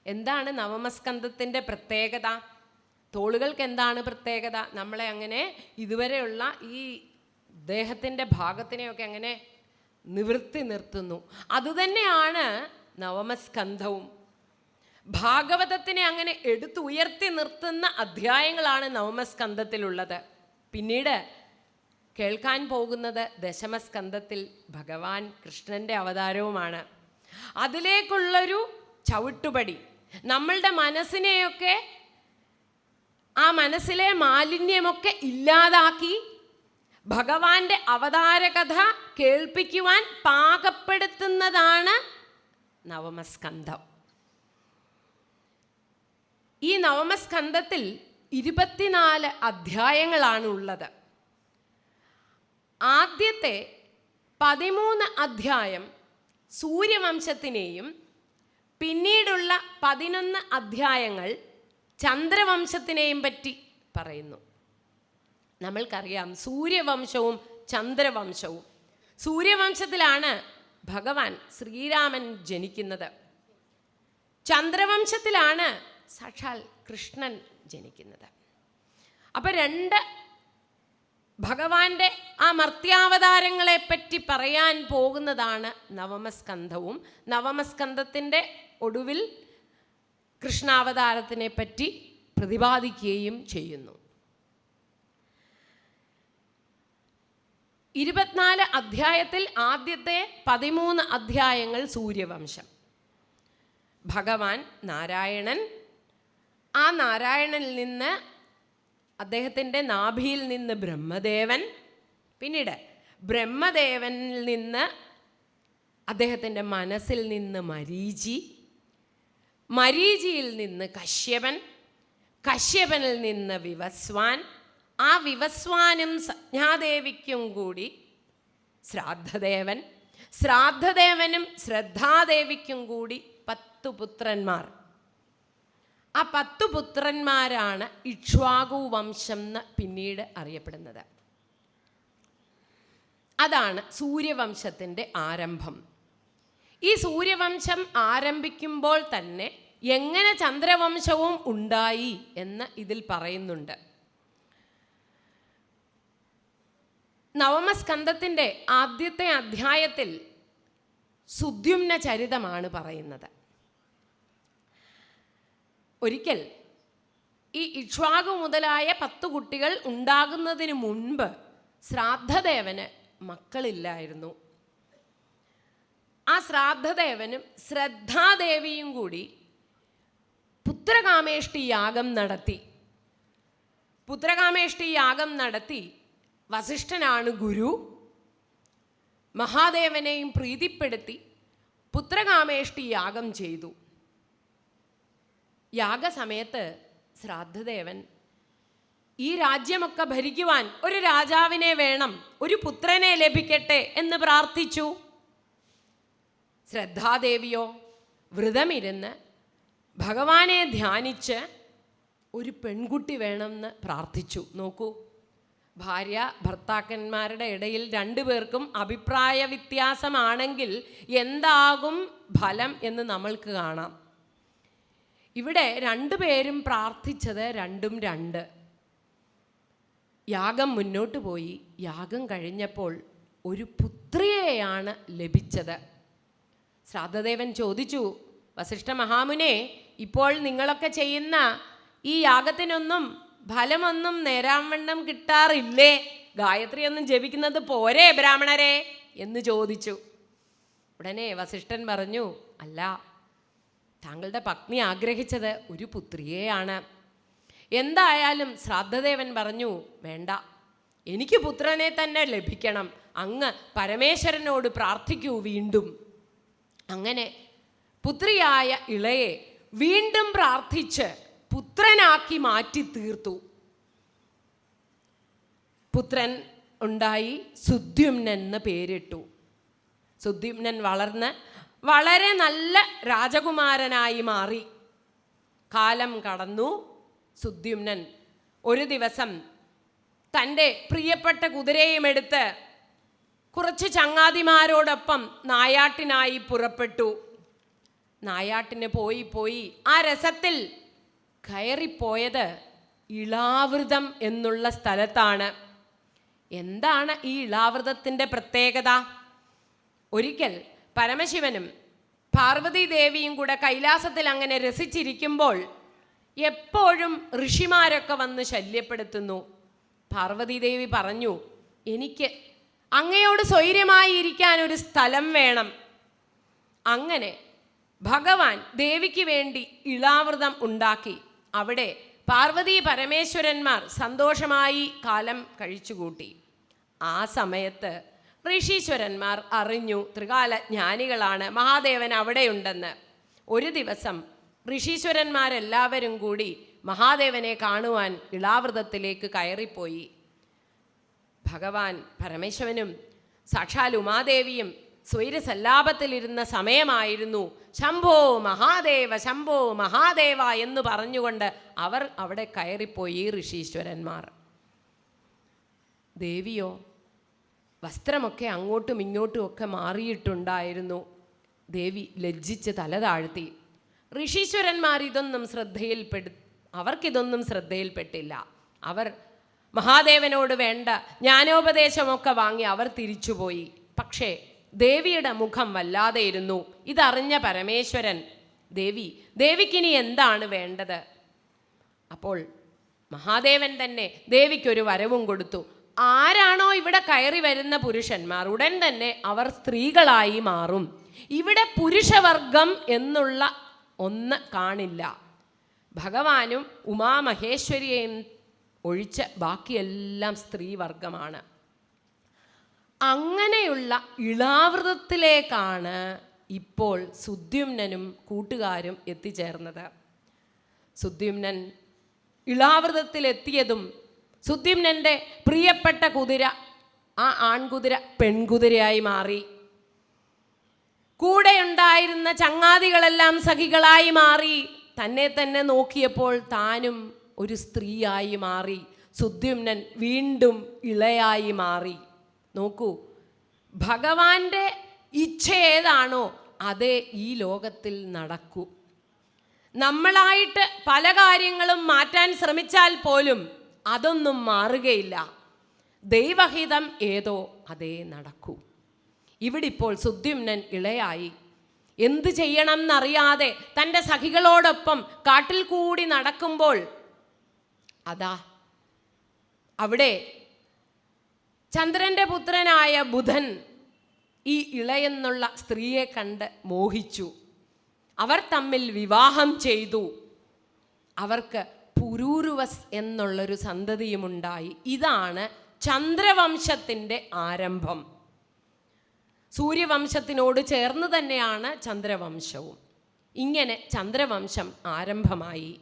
എന്താണ് നവമസ്കന്ധത്തിൻ്റെ പ്രത്യേകത? തോളുകൾക്ക് എന്താണ് പ്രത്യേകത? നമ്മളെ അങ്ങനെ ഇതുവരെയുള്ള ഈ ദേഹത്തിൻ്റെ ഭാഗത്തിനെയൊക്കെ അങ്ങനെ നിവൃത്തി നിർത്തുന്നു. അതുതന്നെയാണ് നവമസ്കന്ധവും. ഭാഗവതത്തിനെ അങ്ങനെ എടുത്തുയർത്തി നിർത്തുന്ന അധ്യായങ്ങളാണ് നവമസ്കന്ധത്തിലുള്ളത്. പിന്നീട് കേൾക്കാൻ പോകുന്നത് ദശമസ്കന്ധത്തിൽ ഭഗവാൻ കൃഷ്ണൻ്റെ അവതാരവുമാണ്. അതിലേക്കുള്ളൊരു ചവിട്ടുപടി, നമ്മളുടെ മനസ്സിനെയൊക്കെ, ആ മനസ്സിലെ മാലിന്യമൊക്കെ ഇല്ലാതാക്കി ഭഗവാന്റെ അവതാരകഥ കേൾപ്പിക്കുവാൻ പാകപ്പെടുത്തുന്നതാണ് നവമസ്കന്ധം. ഈ നവമസ്കന്ധത്തിൽ 24 അധ്യായങ്ങളാണ് ഉള്ളത്. ആദ്യത്തെ 13 അധ്യായം സൂര്യവംശത്തിനെയും പിന്നീടുള്ള 11 അധ്യായങ്ങൾ ചന്ദ്രവംശത്തിനെയും പറ്റി പറയുന്നു. നമ്മൾക്കറിയാം സൂര്യവംശവും ചന്ദ്രവംശവും. സൂര്യവംശത്തിലാണ് ഭഗവാൻ ശ്രീരാമൻ ജനിക്കുന്നത്. ചന്ദ്രവംശത്തിലാണ് സാക്ഷാൽ കൃഷ്ണൻ ജനിക്കുന്നത്. അപ്പം 2 ഭഗവാന്റെ ആ മർത്യാവതാരങ്ങളെ പറ്റി പറയാൻ പോകുന്നതാണ് നവമസ്കന്ധവും. നവമസ്കന്ധത്തിൻ്റെ ഒടുവിൽ കൃഷ്ണാവതാരത്തിനെ പറ്റി പ്രതിപാദിക്കുകയും ചെയ്യുന്നു. 24 അധ്യായത്തിൽ ആദ്യത്തെ 13 അധ്യായങ്ങൾ സൂര്യവംശം. ഭഗവാൻ നാരായണൻ, ആ നാരായണനിൽ നിന്ന്, അദ്ദേഹത്തിൻ്റെ നാഭിയിൽ നിന്ന് ബ്രഹ്മദേവൻ, പിന്നീട് ബ്രഹ്മദേവനിൽ നിന്ന് അദ്ദേഹത്തിൻ്റെ മനസ്സിൽ നിന്ന് മരീചി, മരീചിയിൽ നിന്ന് കശ്യപൻ, കശ്യപനിൽ നിന്ന് വിവസ്വാൻ, ആ വിവസ്വാനും സജ്ഞാദേവിക്കും കൂടി ശ്രാദ്ധദേവൻ, ശ്രാദ്ധദേവനും ശ്രദ്ധാദേവിക്കും കൂടി 10 പുത്രന്മാർ. ആ 10 പുത്രന്മാരാണ് ഇക്ഷ്വാകു വംശം എന്ന് പിന്നീട് അറിയപ്പെടുന്നത്. അതാണ് സൂര്യവംശത്തിൻ്റെ ആരംഭം. ഈ സൂര്യവംശം ആരംഭിക്കുമ്പോൾ തന്നെ എങ്ങനെ ചന്ദ്രവംശവും ഉണ്ടായി എന്ന് ഇതിൽ പറയുന്നുണ്ട്. നവമസ്കന്ധത്തിൻ്റെ ആദ്യത്തെ അധ്യായത്തിൽ സുദ്യുമ്ന ചരിതമാണ് പറയുന്നത്. ഒരിക്കൽ ഈ ഇക്ഷ്വാകു മുതലായ 10 കുട്ടികൾ ഉണ്ടാകുന്നതിന് മുൻപ് ശ്രാദ്ധദേവന് മക്കളില്ലായിരുന്നു. ആ ശ്രാദ്ധദേവനും ശ്രദ്ധാദേവിയും കൂടി പുത്രകാമേഷ്ടി യാഗം നടത്തി. പുത്രകാമേഷ്ടി യാഗം നടത്തി വസിഷ്ഠനാണ് ഗുരു. മഹാദേവനെയും പ്രീതിപ്പെടുത്തി പുത്രകാമേഷ്ടി യാഗം ചെയ്തു. യാഗസമയത്ത് ശ്രാദ്ധദേവൻ ഈ രാജ്യമൊക്കെ ഭരിക്കുവാൻ ഒരു രാജാവിനെ വേണം, ഒരു പുത്രനെ ലഭിക്കട്ടെ എന്ന് പ്രാർത്ഥിച്ചു. ശ്രദ്ധാദേവിയോ വ്രതമിരുന്ന് ഭഗവാനെ ധ്യാനിച്ച് ഒരു പെൺകുട്ടി വേണമെന്ന് പ്രാർത്ഥിച്ചു. നോക്കൂ, ഭാര്യ ഭർത്താക്കന്മാരുടെ ഇടയിൽ 2 പേർക്കും അഭിപ്രായ വ്യത്യാസമാണെങ്കിൽ എന്താകും ഫലം എന്ന് നമ്മൾക്ക് കാണാം. ഇവിടെ 2 പേരും പ്രാർത്ഥിച്ചത് 2. യാഗം മുന്നോട്ട് പോയി. യാഗം കഴിഞ്ഞപ്പോൾ ഒരു പുത്രിയെയാണ് ലഭിച്ചത്. ശ്രാദ്ധദേവൻ ചോദിച്ചു, വസിഷ്ഠ മഹാമുനെ, ഇപ്പോൾ നിങ്ങളൊക്കെ ചെയ്യുന്ന ഈ യാഗത്തിനൊന്നും ഫലമൊന്നും നേരാവണ്ണം കിട്ടാറില്ലേ? ഗായത്രിയൊന്നും ജപിക്കുന്നത് പോരെ ബ്രാഹ്മണരെ എന്ന് ചോദിച്ചു. ഉടനെ വസിഷ്ഠൻ പറഞ്ഞു, അല്ല, താങ്കളുടെ പത്നി ആഗ്രഹിച്ചത് ഒരു പുത്രിയെയാണ്. എന്തായാലും ശ്രാദ്ധദേവൻ പറഞ്ഞു, വേണ്ട, എനിക്ക് പുത്രനെ തന്നെ ലഭിക്കണം, അങ്ങ് പരമേശ്വരനോട് പ്രാർത്ഥിക്കൂ വീണ്ടും. അങ്ങനെ പുത്രിയായ ഇളയെ വീണ്ടും പ്രാർത്ഥിച്ച് പുത്രനാക്കി മാറ്റി തീർത്തു. പുത്രൻ ഉണ്ടായി, സുദ്യുമ്നൻ എന്ന് പേരിട്ടു. സുദ്യുമ്നൻ വളർന്ന് വളരെ നല്ല രാജകുമാരനായി മാറി. കാലം കടന്നു. സുദ്യുമ്നൻ ഒരു ദിവസം തൻ്റെ പ്രിയപ്പെട്ട കുതിരയും എടുത്ത് കുറച്ച് ചങ്ങാതിമാരോടൊപ്പം നായാട്ടിനായി പുറപ്പെട്ടു. നായാട്ടിന് പോയി ആ രസത്തിൽ കയറിപ്പോയത് ഇളാവൃതം എന്നുള്ള സ്ഥലത്താണ്. എന്താണ് ഈ ഇളാവൃതത്തിൻ്റെ പ്രത്യേകത? ഒരിക്കൽ പരമശിവനും പാർവതി ദേവിയും കൂടെ കൈലാസത്തിൽ അങ്ങനെ രസിച്ചിരിക്കുമ്പോൾ എപ്പോഴും ഋഷിമാരൊക്കെ വന്ന് ശല്യപ്പെടുത്തുന്നു. പാർവതി ദേവി പറഞ്ഞു, എനിക്ക് അങ്ങയോട് സ്വൈര്യമായി ഇരിക്കാൻ ഒരു സ്ഥലം വേണം. അങ്ങനെ ഭഗവാൻ ദേവിക്ക് വേണ്ടി ഇളാവൃതം ഉണ്ടാക്കി. അവിടെ പാർവതി പരമേശ്വരന്മാർ സന്തോഷമായി കാലം കഴിച്ചുകൂട്ടി. ആ സമയത്ത് ഋഷീശ്വരന്മാർ അറിഞ്ഞു ത്രികാല ജ്ഞാനികളാണ്, മഹാദേവൻ അവിടെയുണ്ടെന്ന്. ഒരു ദിവസം ഋഷീശ്വരന്മാരെല്ലാവരും കൂടി മഹാദേവനെ കാണുവാൻ ഇളാവൃതത്തിലേക്ക് കയറിപ്പോയി. ഭഗവാൻ പരമേശ്വരനും സാക്ഷാൽ ഉമാദേവിയും സ്വൈരസല്ലാപത്തിലിരുന്ന സമയമായിരുന്നു. ശംഭോ മഹാദേവ ശംഭോ മഹാദേവ എന്ന് പറഞ്ഞുകൊണ്ട് അവർ അവിടെ കയറിപ്പോയി ഋഷീശ്വരന്മാർ. ദേവിയോ വസ്ത്രമൊക്കെ അങ്ങോട്ടും ഇങ്ങോട്ടും ഒക്കെ മാറിയിട്ടുണ്ടായിരുന്നു. ദേവി ലജ്ജിച്ച് തല താഴ്ത്തി. ഋഷീശ്വരന്മാർ അവർക്കിതൊന്നും ശ്രദ്ധയിൽപ്പെട്ടില്ല. അവർ മഹാദേവനോട് വേണ്ട ജ്ഞാനോപദേശമൊക്കെ വാങ്ങി അവർ തിരിച്ചുപോയി. പക്ഷേ ദേവിയുടെ മുഖം വല്ലാതെ ഇരുന്നു. ഇതറിഞ്ഞ പരമേശ്വരൻ, ദേവിക്കിനി എന്താണ് വേണ്ടത്? അപ്പോൾ മഹാദേവൻ തന്നെ ദേവിക്കൊരു വരവും കൊടുത്തു. ആരാണോ ഇവിടെ കയറി വരുന്ന പുരുഷന്മാർ ഉടൻ തന്നെ അവർ സ്ത്രീകളായി മാറും. ഇവിടെ പുരുഷവർഗം എന്നുള്ള ഒന്ന് കാണില്ല. ഭഗവാനും ഉമാമഹേശ്വരിയെയും ഒഴിച്ച് ബാക്കിയെല്ലാം സ്ത്രീവർഗമാണ്. അങ്ങനെയുള്ള ഇളാവൃതത്തിലേക്കാണ് ഇപ്പോൾ സുദ്യുമ്നനും കൂട്ടുകാരും എത്തിച്ചേർന്നത്. സുദ്യുമ്നൻ ഇളാവൃതത്തിലെത്തിയതും സുദ്യുമ്നൻ്റെ പ്രിയപ്പെട്ട കുതിര, ആ ആൺകുതിര പെൺകുതിരയായി മാറി. കൂടെയുണ്ടായിരുന്ന ചങ്ങാതികളെല്ലാം സഖികളായി മാറി. തന്നെ തന്നെ നോക്കിയപ്പോൾ താനും ഒരു സ്ത്രീയായി മാറി. സുദ്യുമ്നൻ വീണ്ടും ഇളയായി മാറി. നോക്കൂ, ഭഗവാന്റെ ഇച്ഛ ഏതാണോ അതേ ഈ ലോകത്തിൽ നടക്കൂ. നമ്മളായിട്ട് പല കാര്യങ്ങളും മാറ്റാൻ ശ്രമിച്ചാൽ പോലും അതൊന്നും മാറുകയില്ല. ദൈവഹിതം ഏതോ അതേ നടക്കൂ. ഇവിടെ ഇപ്പോൾ സുദ്യുമ്നൻ ഇളയായി. എന്ത് ചെയ്യണം എന്നറിയാതെ തൻ്റെ സഖികളോടൊപ്പം കാട്ടിൽ കൂടി നടക്കുമ്പോൾ അതാ അവിടെ ചന്ദ്രൻ്റെ പുത്രനായ ബുധൻ ഈ ഇളയെന്നുള്ള സ്ത്രീയെ കണ്ട് മോഹിച്ചു. അവർ തമ്മിൽ വിവാഹം ചെയ്തു. അവർക്ക് പുരൂരുവസ് എന്നുള്ളൊരു സന്തതിയുമുണ്ടായി. ഇതാണ് ചന്ദ്രവംശത്തിൻ്റെ ആരംഭം. സൂര്യവംശത്തിനോട് ചേർന്ന് തന്നെയാണ് ചന്ദ്രവംശവും. ഇങ്ങനെ ചന്ദ്രവംശം ആരംഭമായി.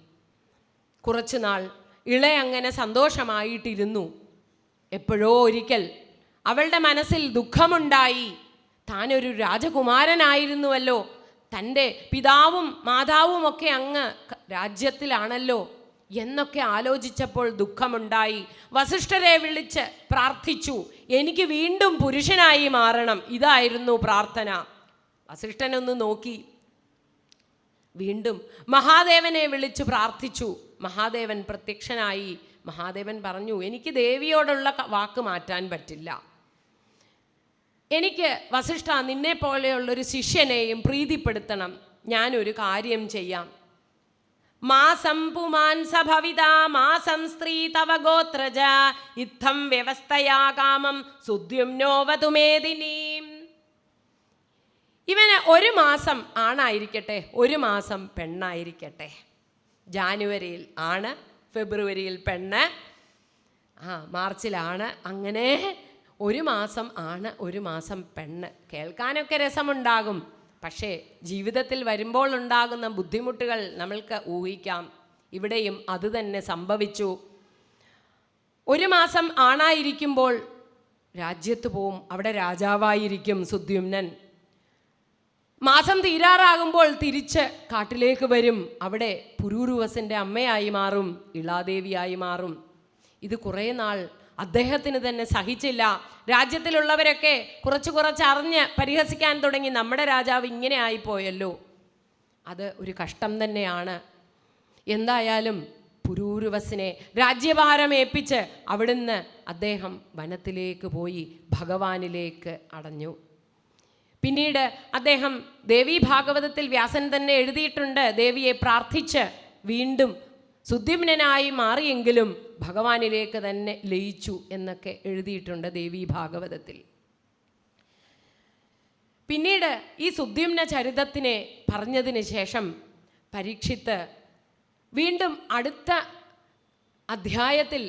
കുറച്ചുനാൾ ഇളയങ്ങനെ സന്തോഷമായിട്ടിരുന്നു. എപ്പോഴോ ഒരിക്കൽ അവളുടെ മനസ്സിൽ ദുഃഖമുണ്ടായി. താനൊരു രാജകുമാരനായിരുന്നുവല്ലോ, തൻ്റെ പിതാവും മാതാവും ഒക്കെ അങ്ങ് രാജ്യത്തിലാണല്ലോ എന്നൊക്കെ ആലോചിച്ചപ്പോൾ ദുഃഖമുണ്ടായി. വസിഷ്ഠരെ വിളിച്ച് പ്രാർത്ഥിച്ചു, എനിക്ക് വീണ്ടും പുരുഷനായി മാറണം. ഇതായിരുന്നു പ്രാർത്ഥന. വസിഷ്ഠനൊന്ന് നോക്കി, വീണ്ടും മഹാദേവനെ വിളിച്ചു പ്രാർത്ഥിച്ചു. മഹാദേവൻ പ്രത്യക്ഷനായി. മഹാദേവൻ പറഞ്ഞു, എനിക്ക് ദേവിയോടുള്ള വാക്ക് മാറ്റാൻ പറ്റില്ല. എനിക്ക് വസിഷ്ഠ നിന്നെ പോലെയുള്ളൊരു ശിഷ്യനെയും പ്രീതിപ്പെടുത്തണം. ഞാനൊരു കാര്യം ചെയ്യാം. മാസം പുമാൻസ ഭവിതാ മാസം സ്ത്രീ തവ ഗോത്രജ ഇത്തം വ്യവസ്ഥയാ കാമം സുദ്യുമ്നോവതുമേദിനീം. ഇവന് ഒരു മാസം ആണായിരിക്കട്ടെ, ഒരു മാസം പെണ്ണായിരിക്കട്ടെ. ജാനുവരിയിൽ ആണ്, ഫെബ്രുവരിയിൽ പെണ്ണ്, മാർച്ചിലാണ്. അങ്ങനെ ഒരു മാസം ആണ്, ഒരു മാസം പെണ്ണ്. കേൾക്കാനൊക്കെ രസമുണ്ടാകും, പക്ഷേ ജീവിതത്തിൽ വരുമ്പോൾ ഉണ്ടാകുന്ന ബുദ്ധിമുട്ടുകൾ നമ്മൾക്ക് ഊഹിക്കാം. ഇവിടെയും അതുതന്നെ സംഭവിച്ചു. ഒരു മാസം ആണായിരിക്കുമ്പോൾ രാജ്യത്ത് പോവും, അവിടെ രാജാവായിരിക്കും സുദ്യുമ്നൻ. മാസം തീരാറാകുമ്പോൾ തിരിച്ച് കാട്ടിലേക്ക് വരും. അവിടെ പുരൂരുവസിൻ്റെ അമ്മയായി മാറും, ഇളാദേവിയായി മാറും. ഇത് കുറേ നാൾ അദ്ദേഹത്തിന് തന്നെ സഹിച്ചില്ല. രാജ്യത്തിലുള്ളവരൊക്കെ കുറച്ച് അറിഞ്ഞ് പരിഹസിക്കാൻ തുടങ്ങി. നമ്മുടെ രാജാവ് ഇങ്ങനെ ആയിപ്പോയല്ലോ, അത് ഒരു കഷ്ടം തന്നെയാണ്. എന്തായാലും പുരൂരുവസിനെ രാജ്യഭാരം ഏൽപ്പിച്ച് അവിടുന്ന് അദ്ദേഹം വനത്തിലേക്ക് പോയി ഭഗവാനിലേക്ക് അടഞ്ഞു. പിന്നീട് അദ്ദേഹം ദേവീ ഭാഗവതത്തിൽ വ്യാസൻ തന്നെ എഴുതിയിട്ടുണ്ട്, ദേവിയെ പ്രാർത്ഥിച്ച് വീണ്ടും സുദ്യുമ്നനായി മാറിയെങ്കിലും ഭഗവാനിലേക്ക് തന്നെ ലയിച്ചു എന്നൊക്കെ എഴുതിയിട്ടുണ്ട് ദേവീ ഭാഗവതത്തിൽ. പിന്നീട് ഈ സുദ്യുമ്ന ചരിതത്തിനെ പറഞ്ഞതിന് ശേഷം പരീക്ഷിത്ത് വീണ്ടും അടുത്ത അധ്യായത്തിൽ,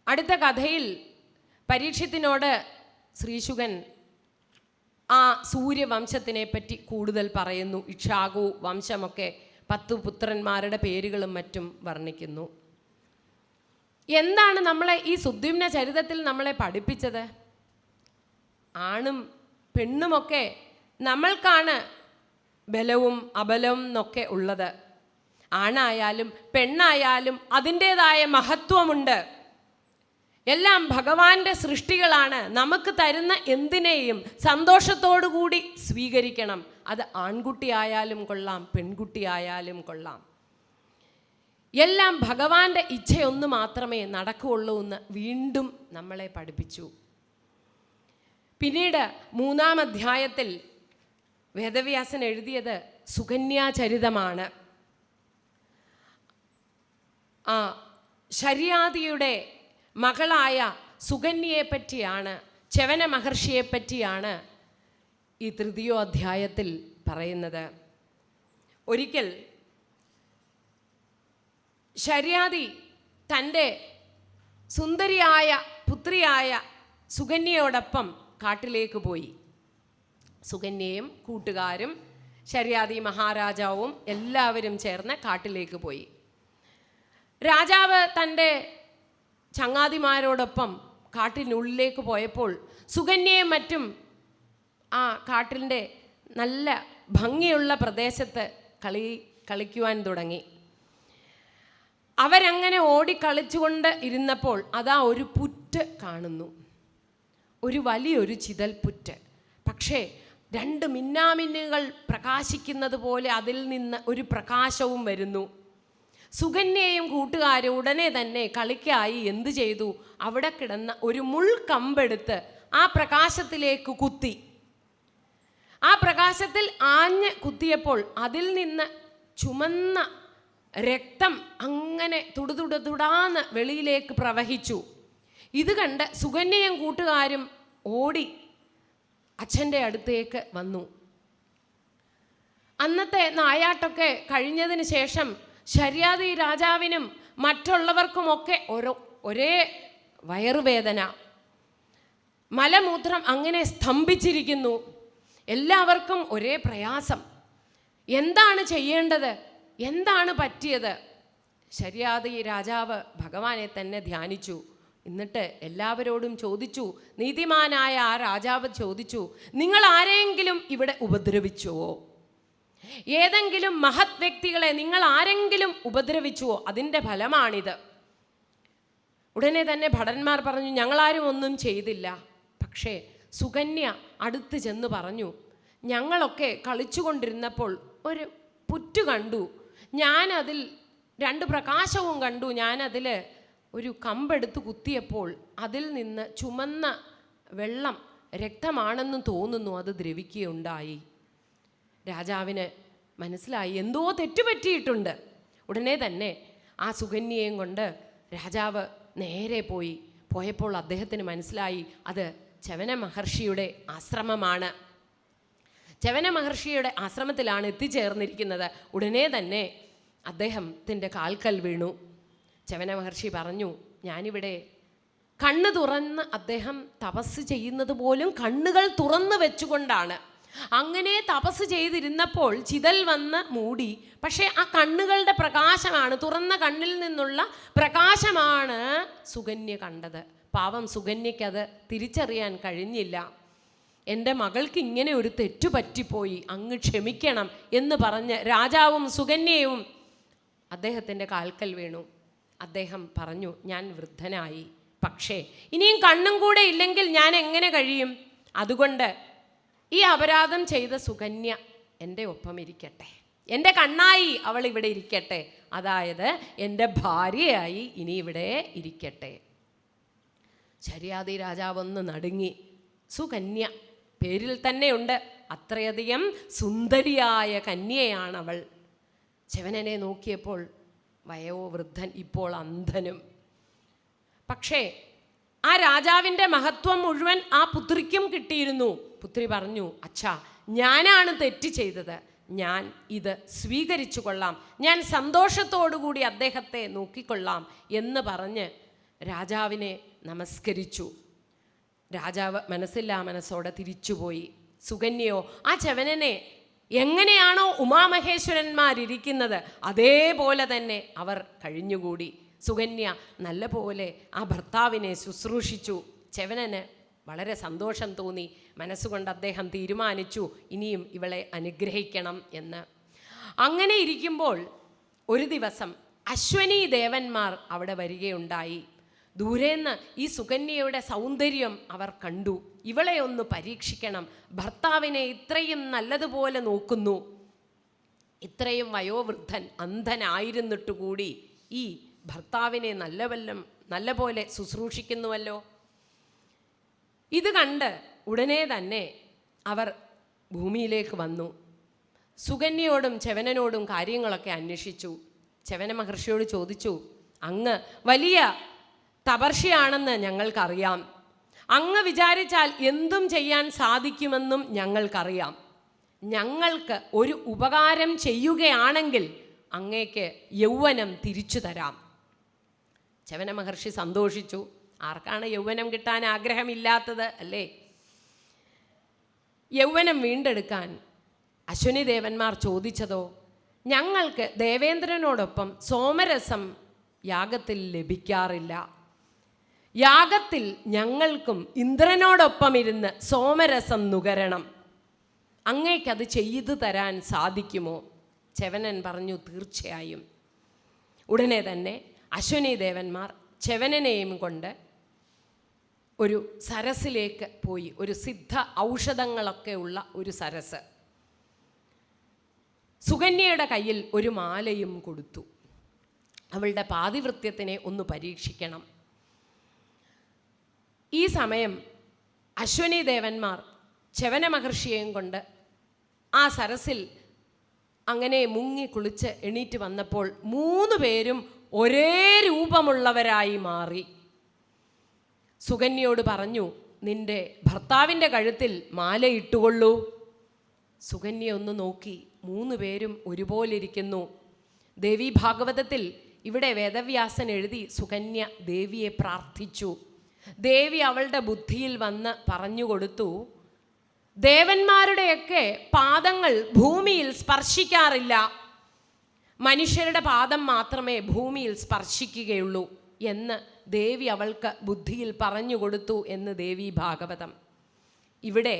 അടുത്ത കഥയിൽ പരീക്ഷിത്തിനോട് ശ്രീശുകൻ ആ സൂര്യവംശത്തിനെ പറ്റി കൂടുതൽ പറയുന്നു. ഇക്ഷാകു വംശമൊക്കെ 10 പുത്രന്മാരുടെ പേരുകളും മറ്റും വർണ്ണിക്കുന്നു. എന്താണ് നമ്മളെ ഈ സുദ്യുമ്ന ചരിതത്തിൽ നമ്മളെ പഠിപ്പിച്ചത്? ആണും പെണ്ണുമൊക്കെ നമ്മൾക്കാണ് ബലവും അബലവും എന്നൊക്കെ ഉള്ളത്. ആണായാലും പെണ്ണായാലും അതിൻ്റേതായ മഹത്വമുണ്ട്. എല്ലാം ഭഗവാന്റെ സൃഷ്ടികളാണ്. നമുക്ക് തരുന്ന എന്തിനേയും സന്തോഷത്തോടുകൂടി സ്വീകരിക്കണം. അത് ആൺകുട്ടിയായാലും കൊള്ളാം, പെൺകുട്ടിയായാലും കൊള്ളാം. എല്ലാം ഭഗവാന്റെ ഇച്ഛയൊന്നു മാത്രമേ നടക്കുകയുള്ളൂ എന്ന് വീണ്ടും നമ്മളെ പഠിപ്പിച്ചു. പിന്നീട് 3-ാം അധ്യായത്തിൽ വേദവ്യാസൻ എഴുതിയത് സുകന്യാചരിതമാണ്. ശര്യാദിയുടെ മകളായ സുകന്യയെ പറ്റിയാണ്, ച്യവന മഹർഷിയെ പറ്റിയാണ് ഈ 3-ാം അധ്യായത്തിൽ പറയുന്നത്. ഒരിക്കൽ ശര്യാദി തൻ്റെ സുന്ദരിയായ പുത്രിയായ സുകന്യയോടൊപ്പം കാട്ടിലേക്ക് പോയി. സുകന്യയും കൂട്ടുകാരും ശര്യാദി മഹാരാജാവും എല്ലാവരും ചേർന്ന് കാട്ടിലേക്ക് പോയി. രാജാവ് തൻ്റെ ചങ്ങാതിമാരോടൊപ്പം കാട്ടിനുള്ളിലേക്ക് പോയപ്പോൾ സുകന്യയും മറ്റും ആ കാട്ടിൻ്റെ നല്ല ഭംഗിയുള്ള പ്രദേശത്ത് കളിക്കുവാൻ തുടങ്ങി. അവരങ്ങനെ ഓടിക്കളിച്ചുകൊണ്ട് ഇരുന്നപ്പോൾ അതാ ഒരു പുറ്റ് കാണുന്നു, ഒരു വലിയൊരു ചിതൽപുറ്റ്. പക്ഷേ 2 മിന്നാമിന്നുകൾ പ്രകാശിക്കുന്നത് പോലെ അതിൽ നിന്ന് ഒരു പ്രകാശവും വരുന്നു. സുകന്യയും കൂട്ടുകാരും ഉടനെ തന്നെ കളിക്കായി എന്തു ചെയ്തു? അവിടെ കിടന്ന ഒരു മുൾക്കമ്പെടുത്ത് ആ പ്രകാശത്തിലേക്ക് കുത്തി. ആ പ്രകാശത്തിൽ ആഞ്ഞ് കുത്തിയപ്പോൾ അതിൽ നിന്ന് ചുമന്ന രക്തം അങ്ങനെ തുടുതുടാന്ന് വെളിയിലേക്ക് പ്രവഹിച്ചു. ഇത് കണ്ട് സുകന്യയും കൂട്ടുകാരും ഓടി അച്ഛൻ്റെ അടുത്തേക്ക് വന്നു. അന്നത്തെ നായാട്ടൊക്കെ കഴിഞ്ഞതിന് ശേഷം ശര്യാദി രാജാവിനും മറ്റുള്ളവർക്കുമൊക്കെ ഒരേ വയറുവേദന, മലമൂത്രം അങ്ങനെ സ്തംഭിച്ചിരിക്കുന്നു. എല്ലാവർക്കും ഒരേ പ്രയാസം. എന്താണ് ചെയ്യേണ്ടത്? എന്താണ് പറ്റിയത്? ശര്യാദി രാജാവ് ഭഗവാനെ തന്നെ ധ്യാനിച്ചു. എന്നിട്ട് എല്ലാവരോടും ചോദിച്ചു, നീതിമാനായ ആ രാജാവ് ചോദിച്ചു, നിങ്ങൾ ആരെങ്കിലും ഇവിടെ ഉപദ്രവിച്ചുവോ? ഏതെങ്കിലും മഹത് വ്യക്തികളെ നിങ്ങൾ ആരെങ്കിലും ഉപദ്രവിച്ചുവോ? അതിൻ്റെ ഫലമാണിത്. ഉടനെ തന്നെ ഭടന്മാർ പറഞ്ഞു, ഞങ്ങളാരും ഒന്നും ചെയ്തില്ല. പക്ഷേ സുകന്യ അടുത്ത് ചെന്ന് പറഞ്ഞു, ഞങ്ങളൊക്കെ കളിച്ചുകൊണ്ടിരുന്നപ്പോൾ ഒരു പുറ്റു കണ്ടു, ഞാനതിൽ 2 പ്രകാശവും കണ്ടു. ഞാനതിൽ ഒരു കമ്പെടുത്ത് കുത്തിയപ്പോൾ അതിൽ നിന്ന് ചുമന്ന വെള്ളം രക്തമാണെന്ന് തോന്നുന്നു, അത് ദ്രവിക്കുകയുണ്ടായി. രാജാവിന് മനസ്സിലായി എന്തോ തെറ്റുപറ്റിയിട്ടുണ്ട്. ഉടനെ തന്നെ ആ സുകന്യയും കൊണ്ട് രാജാവ് നേരെ പോയപ്പോൾ അദ്ദേഹത്തിന് മനസ്സിലായി അത് ച്യവന മഹർഷിയുടെ ആശ്രമമാണ്. ച്യവന മഹർഷിയുടെ ആശ്രമത്തിലാണ് എത്തിച്ചേർന്നിരിക്കുന്നത്. ഉടനെ തന്നെ അദ്ദേഹത്തിൻ്റെ കാൽക്കൽ വീണു. ച്യവന മഹർഷി പറഞ്ഞു, ഞാനിവിടെ കണ്ണ് തുറന്ന്, അദ്ദേഹം തപസ് ചെയ്യുന്നത് പോലും കണ്ണുകൾ തുറന്ന് വെച്ചുകൊണ്ടാണ്. അങ്ങനെ തപസ് ചെയ്തിരുന്നപ്പോൾ ചിതൽ വന്ന് മൂടി. പക്ഷേ ആ കണ്ണുകളുടെ പ്രകാശമാണ്, തുറന്ന കണ്ണിൽ നിന്നുള്ള പ്രകാശമാണ് സുകന്യ കണ്ടത്. പാവം സുകന്യയ്ക്കത് തിരിച്ചറിയാൻ കഴിഞ്ഞില്ല. എൻ്റെ മകൾക്ക് ഇങ്ങനെ ഒരു തെറ്റുപറ്റിപ്പോയി, അങ്ങ് ക്ഷമിക്കണം എന്ന് പറഞ്ഞ് രാജാവും സുകന്യയും അദ്ദേഹത്തിൻ്റെ കാൽക്കൽ വീണു. അദ്ദേഹം പറഞ്ഞു, ഞാൻ വൃദ്ധനായി, പക്ഷേ ഇനിയും കണ്ണും കൂടെ ഇല്ലെങ്കിൽ ഞാൻ എങ്ങനെ കഴിയും? അതുകൊണ്ട് ഈ അപരാധം ചെയ്ത സുകന്യ എൻ്റെ ഒപ്പം ഇരിക്കട്ടെ, എൻ്റെ കണ്ണായി അവൾ ഇവിടെ ഇരിക്കട്ടെ, അതായത് എൻ്റെ ഭാര്യയായി ഇനി ഇവിടെ ഇരിക്കട്ടെ. ശര്യാദി രാജാവൊന്ന് നടുങ്ങി. സുകന്യ പേരിൽ തന്നെയുണ്ട്. അത്രയധികം സുന്ദരിയായ കന്യയാണവൾ. ച്യവനനെ നോക്കിയപ്പോൾ വയോവൃദ്ധൻ, ഇപ്പോൾ അന്ധനും. പക്ഷേ ആ രാജാവിൻ്റെ മഹത്വം മുഴുവൻ ആ പുത്രിക്കും കിട്ടിയിരുന്നു. പുത്രി പറഞ്ഞു, അച്ഛാ, ഞാനാണ് തെറ്റ് ചെയ്തത്, ഞാൻ ഇത് സ്വീകരിച്ചു കൊള്ളാം, ഞാൻ സന്തോഷത്തോടുകൂടി അദ്ദേഹത്തെ നോക്കിക്കൊള്ളാം എന്ന് പറഞ്ഞ് രാജാവിനെ നമസ്കരിച്ചു. രാജാവ് മനസ്സില്ലാ മനസ്സോടെ തിരിച്ചുപോയി. സുകന്യയോ ആ ച്യവനനെ എങ്ങനെയാണോ ഉമാമഹേശ്വരന്മാരിയ്ക്കുന്നത് അതേപോലെ തന്നെ അവർ കഴിഞ്ഞുകൂടി. സുകന്യ നല്ല പോലെ ആ ഭർത്താവിനെ ശുശ്രൂഷിച്ചു. ച്യവനന് വളരെ സന്തോഷം തോന്നി. മനസ്സുകൊണ്ട് അദ്ദേഹം തീരുമാനിച്ചു ഇനിയും ഇവളെ അനുഗ്രഹിക്കണം എന്ന്. അങ്ങനെ ഇരിക്കുമ്പോൾ ഒരു ദിവസം അശ്വനി ദേവന്മാർ അവിടെ വരികയുണ്ടായി. ദൂരേന്ന് ഈ സുകന്യയുടെ സൗന്ദര്യം അവർ കണ്ടു. ഇവളെ ഒന്ന് പരീക്ഷിക്കണം, ഭർത്താവിനെ ഇത്രയും നല്ലതുപോലെ നോക്കുന്നു, ഇത്രയും വയോവൃദ്ധൻ അന്ധനായിരുന്നിട്ടുകൂടി ഈ ഭർത്താവിനെ നല്ല പോലെ ശുശ്രൂഷിക്കുന്നുവല്ലോ. ഇത് കണ്ട് ഉടനെ തന്നെ അവർ ഭൂമിയിലേക്ക് വന്നു. സുകന്യയോടും ച്യവനനോടും കാര്യങ്ങളൊക്കെ അന്വേഷിച്ചു. ച്യവന മഹർഷിയോട് ചോദിച്ചു, അങ്ങ് വലിയ തപർഷിയാണെന്ന് ഞങ്ങൾക്കറിയാം, അങ്ങ് വിചാരിച്ചാൽ എന്തും ചെയ്യാൻ സാധിക്കുമെന്നും ഞങ്ങൾക്കറിയാം. ഞങ്ങൾക്ക് ഒരു ഉപകാരം ചെയ്യുകയാണെങ്കിൽ അങ്ങേക്ക് യൗവനം തിരിച്ചു തരാം. ച്യവന മഹർഷി സന്തോഷിച്ചു. ആർക്കാണ് യൗവനം കിട്ടാൻ ആഗ്രഹമില്ലാത്തത്, അല്ലേ? യൗവനം വീണ്ടെടുക്കാൻ അശ്വനി ദേവന്മാർ ചോദിച്ചതോ, ഞങ്ങൾക്ക് ദേവേന്ദ്രനോടൊപ്പം സോമരസം യാഗത്തിൽ ലഭിക്കാറില്ല, യാഗത്തിൽ ഞങ്ങൾക്കും ഇന്ദ്രനോടൊപ്പം ഇരുന്ന് സോമരസം നുകരണം, അങ്ങേക്കത് ചെയ്തു തരാൻ സാധിക്കുമോ? ച്യവനൻ പറഞ്ഞു, തീർച്ചയായും. ഉടനെ തന്നെ അശ്വനി ദേവന്മാർ ച്യവനനെയും കൊണ്ട് ഒരു സരസിലേക്ക് പോയി. ഒരു സിദ്ധ ഔഷധങ്ങളൊക്കെ ഉള്ള ഒരു സരസ്. സുകന്യയുടെ കയ്യിൽ ഒരു മാലയും കൊടുത്തു. അവളുടെ പാതിവൃത്യത്തിനെ ഒന്ന് പരീക്ഷിക്കണം. ഈ സമയം അശ്വനി ദേവന്മാർ ച്യവന മഹർഷിയെയും കൊണ്ട് ആ സരസിൽ അങ്ങനെ മുങ്ങി കുളിച്ച് എണീറ്റ് വന്നപ്പോൾ 3 പേരും ഒരേ രൂപമുള്ളവരായി മാറി. സുകന്യയോട് പറഞ്ഞു, നിന്റെ ഭർത്താവിൻ്റെ കഴുത്തിൽ മാല ഇട്ടുകൊള്ളൂ. സുകന്യ ഒന്ന് നോക്കി, 3 പേരും ഒരുപോലെ ഇരിക്കുന്നു. ദേവി ഭാഗവതത്തിൽ ഇവിടെ വേദവ്യാസൻ എഴുതി, സുകന്യ ദേവിയെ പ്രാർത്ഥിച്ചു. ദേവി അവളുടെ ബുദ്ധിയിൽ വന്ന് പറഞ്ഞു കൊടുത്തു, ദേവന്മാരുടെയൊക്കെ പാദങ്ങൾ ഭൂമിയിൽ സ്പർശിക്കാറില്ല, മനുഷ്യരുടെ പാദം മാത്രമേ ഭൂമിയിൽ സ്പർശിക്കുകയുള്ളൂ എന്ന് ദേവി അവൾക്ക് ബുദ്ധിയിൽ പറഞ്ഞു കൊടുത്തു എന്ന് ദേവി ഭാഗവതം. ഇവിടെ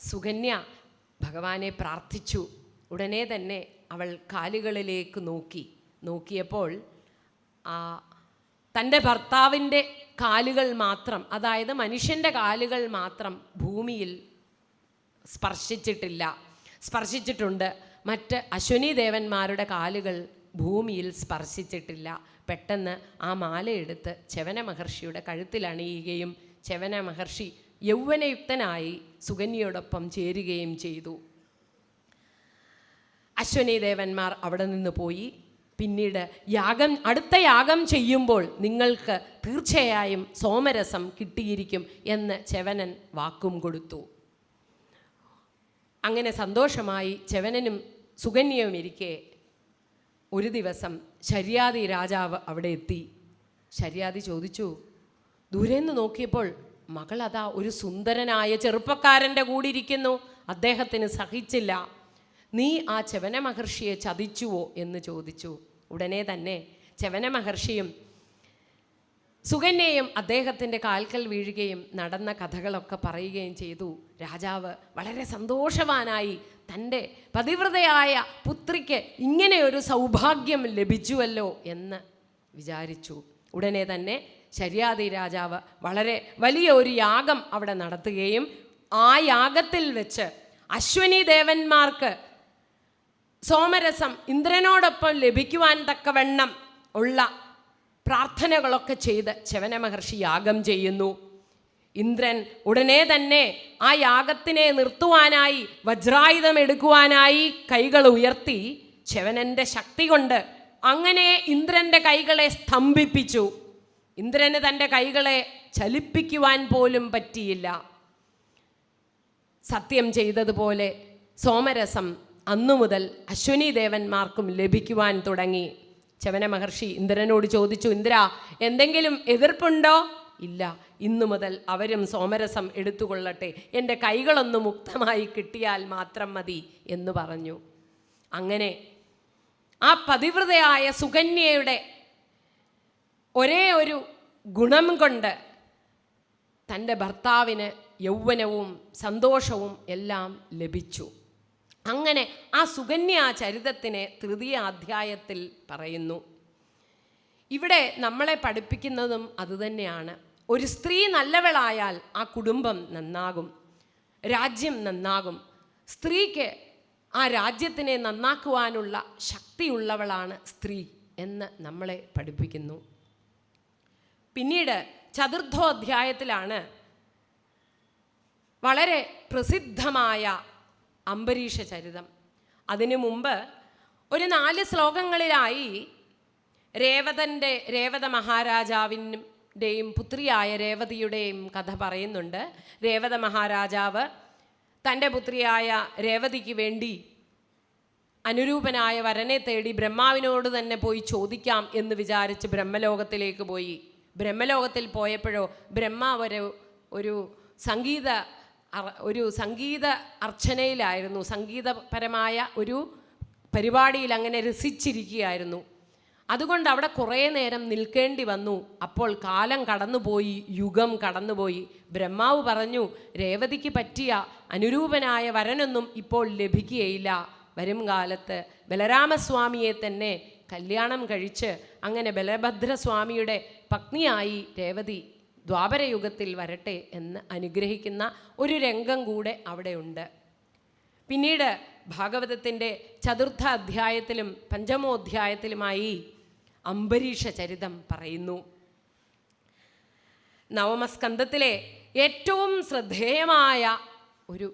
സുകന്യ ഭഗവാനെ പ്രാർത്ഥിച്ചു. ഉടനെ തന്നെ അവൾ കാലുകളിലേക്ക് നോക്കിയപ്പോൾ തൻ്റെ ഭർത്താവിൻ്റെ കാലുകൾ മാത്രം, അതായത് മനുഷ്യൻ്റെ കാലുകൾ മാത്രം ഭൂമിയിൽ സ്പർശിച്ചിട്ടുണ്ട്. മറ്റ് അശ്വനി ദേവന്മാരുടെ കാലുകൾ ഭൂമിയിൽ സ്പർശിച്ചിട്ടില്ല. പെട്ടെന്ന് ആ മാലയെടുത്ത് ച്യവന മഹർഷിയുടെ കഴുത്തിൽ അണിയുകയും ച്യവന മഹർഷി യൗവനയുക്തനായി സുകന്യയോടൊപ്പം ചേരുകയും ചെയ്തു. അശ്വനി ദേവന്മാർ അവിടെ നിന്ന് പോയി. പിന്നീട് അടുത്ത യാഗം ചെയ്യുമ്പോൾ നിങ്ങൾക്ക് തീർച്ചയായും സോമരസം കിട്ടിയിരിക്കും എന്ന് ച്യവനൻ വാക്കും കൊടുത്തു. അങ്ങനെ സന്തോഷമായി ച്യവനനും സുകന്യയും ഇരിക്കെ ഒരു ദിവസം ശര്യാതി രാജാവ് അവിടെ എത്തി. ശര്യാതി ചോദിച്ചു, ദൂരെന്ന് നോക്കിയപ്പോൾ മകൾ അതാ ഒരു സുന്ദരനായ ചെറുപ്പക്കാരൻ്റെ കൂടെ ഇരിക്കുന്നു. അദ്ദേഹത്തിന് സഹിച്ചില്ല. നീ ആ ച്യവന മഹർഷിയെ ചതിച്ചുവോ എന്ന് ചോദിച്ചു. ഉടനെ തന്നെ ച്യവന മഹർഷിയും സുകന്യയും അദ്ദേഹത്തിൻ്റെ കാൽക്കൽ വീഴുകയും നടന്ന കഥകളൊക്കെ പറയുകയും ചെയ്തു. രാജാവ് വളരെ സന്തോഷവാനായി. തൻ്റെ പതിവ്രതയായ പുത്രിക്ക് ഇങ്ങനെ ഒരു സൗഭാഗ്യം ലഭിച്ചുവല്ലോ എന്ന് വിചാരിച്ചു. ഉടനെ തന്നെ ശര്യാതി രാജാവ് വളരെ വലിയ ഒരു യാഗം അവിടെ നടത്തുകയും ആ യാഗത്തിൽ വെച്ച് അശ്വനി ദേവന്മാർക്ക് സോമരസം ഇന്ദ്രനോടൊപ്പം ലഭിക്കുവാൻ തക്കവണ്ണം ഉള്ള പ്രാർത്ഥനകളൊക്കെ ചെയ്ത് ച്യവന മഹർഷി യാഗം ചെയ്യുന്നു. ഇന്ദ്രൻ ഉടനെ തന്നെ ആ യാഗത്തിനെ നിർത്തുവാനായി വജ്രായുധം എടുക്കുവാനായി കൈകൾ ഉയർത്തി. ച്യവനൻ്റെ ശക്തി കൊണ്ട് അങ്ങനെ ഇന്ദ്രൻ്റെ കൈകളെ സ്തംഭിപ്പിച്ചു. ഇന്ദ്രന് തൻ്റെ കൈകളെ ചലിപ്പിക്കുവാൻ പോലും പറ്റിയില്ല. സത്യം ചെയ്തതുപോലെ സോമരസം അന്നു മുതൽ അശ്വനി ദേവന്മാർക്കും ലഭിക്കുവാൻ തുടങ്ങി. ച്യവന മഹർഷി ഇന്ദ്രനോട് ചോദിച്ചു, ഇന്ദ്ര, എന്തെങ്കിലും എതിർപ്പുണ്ടോ? ഇല്ല, ഇന്നു മുതൽ അവരും സോമരസം എടുത്തുകൊള്ളട്ടെ, എൻ്റെ കൈകളൊന്ന് മുക്തമായി കിട്ടിയാൽ മാത്രം മതി എന്ന് പറഞ്ഞു. അങ്ങനെ ആ പതിവ്രതയായ സുകന്യയുടെ ഒരേ ഒരു ഗുണം കൊണ്ട് തൻ്റെ ഭർത്താവിന് യൗവനവും സന്തോഷവും എല്ലാം ലഭിച്ചു. അങ്ങനെ ആ സുകന്യാ ചരിതത്തിനെ തൃതീയ അധ്യായത്തിൽ പറയുന്നു. ഇവിടെ നമ്മളെ പഠിപ്പിക്കുന്നതും അതുതന്നെയാണ്. ഒരു സ്ത്രീ നല്ലവളായാൽ ആ കുടുംബം നന്നാകും, രാജ്യം നന്നാകും. സ്ത്രീക്ക് ആ രാജ്യത്തിനെ നന്നാക്കുവാനുള്ള ശക്തിയുള്ളവളാണ് സ്ത്രീ എന്ന് നമ്മളെ പഠിപ്പിക്കുന്നു. പിന്നീട് ചതുർത്ഥോധ്യായത്തിലാണ് വളരെ പ്രസിദ്ധമായ അംബരീഷ ചരിതം. അതിനു മുമ്പ് ഒരു 4 ശ്ലോകങ്ങളിലായി രേവത മഹാരാജാവിൻ്റെയും പുത്രിയായ രേവതിയുടെയും കഥ പറയുന്നുണ്ട്. രേവത മഹാരാജാവ് തൻ്റെ പുത്രിയായ രേവതിക്ക് വേണ്ടി അനുരൂപനായ വരനെ തേടി ബ്രഹ്മാവിനോട് തന്നെ പോയി ചോദിക്കാം എന്ന് വിചാരിച്ച് ബ്രഹ്മലോകത്തിലേക്ക് പോയി. ബ്രഹ്മലോകത്തിൽ പോയപ്പോഴോ ബ്രഹ്മാവ് ഒരു സംഗീത അർച്ചനയിലായിരുന്നു, സംഗീതപരമായ ഒരു പരിപാടിയിൽ അങ്ങനെ രസിച്ചിരിക്കുകയായിരുന്നു. അതുകൊണ്ട് അവിടെ കുറേ നേരം നിൽക്കേണ്ടി വന്നു. അപ്പോൾ കാലം കടന്നുപോയി, യുഗം കടന്നുപോയി. ബ്രഹ്മാവ് പറഞ്ഞു, രേവതിക്ക് പറ്റിയ അനുരൂപനായ വരനൊന്നും ഇപ്പോൾ ലഭിക്കുകയില്ല. വരും കാലത്ത് ബലരാമസ്വാമിയെ തന്നെ കല്യാണം കഴിച്ച് അങ്ങനെ ബലഭദ്രസ്വാമിയുടെ പത്നിയായി രേവതി ദ്വാപരയുഗത്തിൽ വരട്ടെ എന്ന് അനുഗ്രഹിക്കുന്ന ഒരു രംഗം കൂടെ അവിടെയുണ്ട്. പിന്നീട് ഭാഗവതത്തിൻ്റെ ചതുർത്ഥ അധ്യായത്തിലും പഞ്ചമോധ്യായത്തിലുമായി അംബരീഷ ചരിതം പറയുന്നു. നവമസ്കന്ധത്തിലെ ഏറ്റവും ശ്രദ്ധേയമായ ഒരു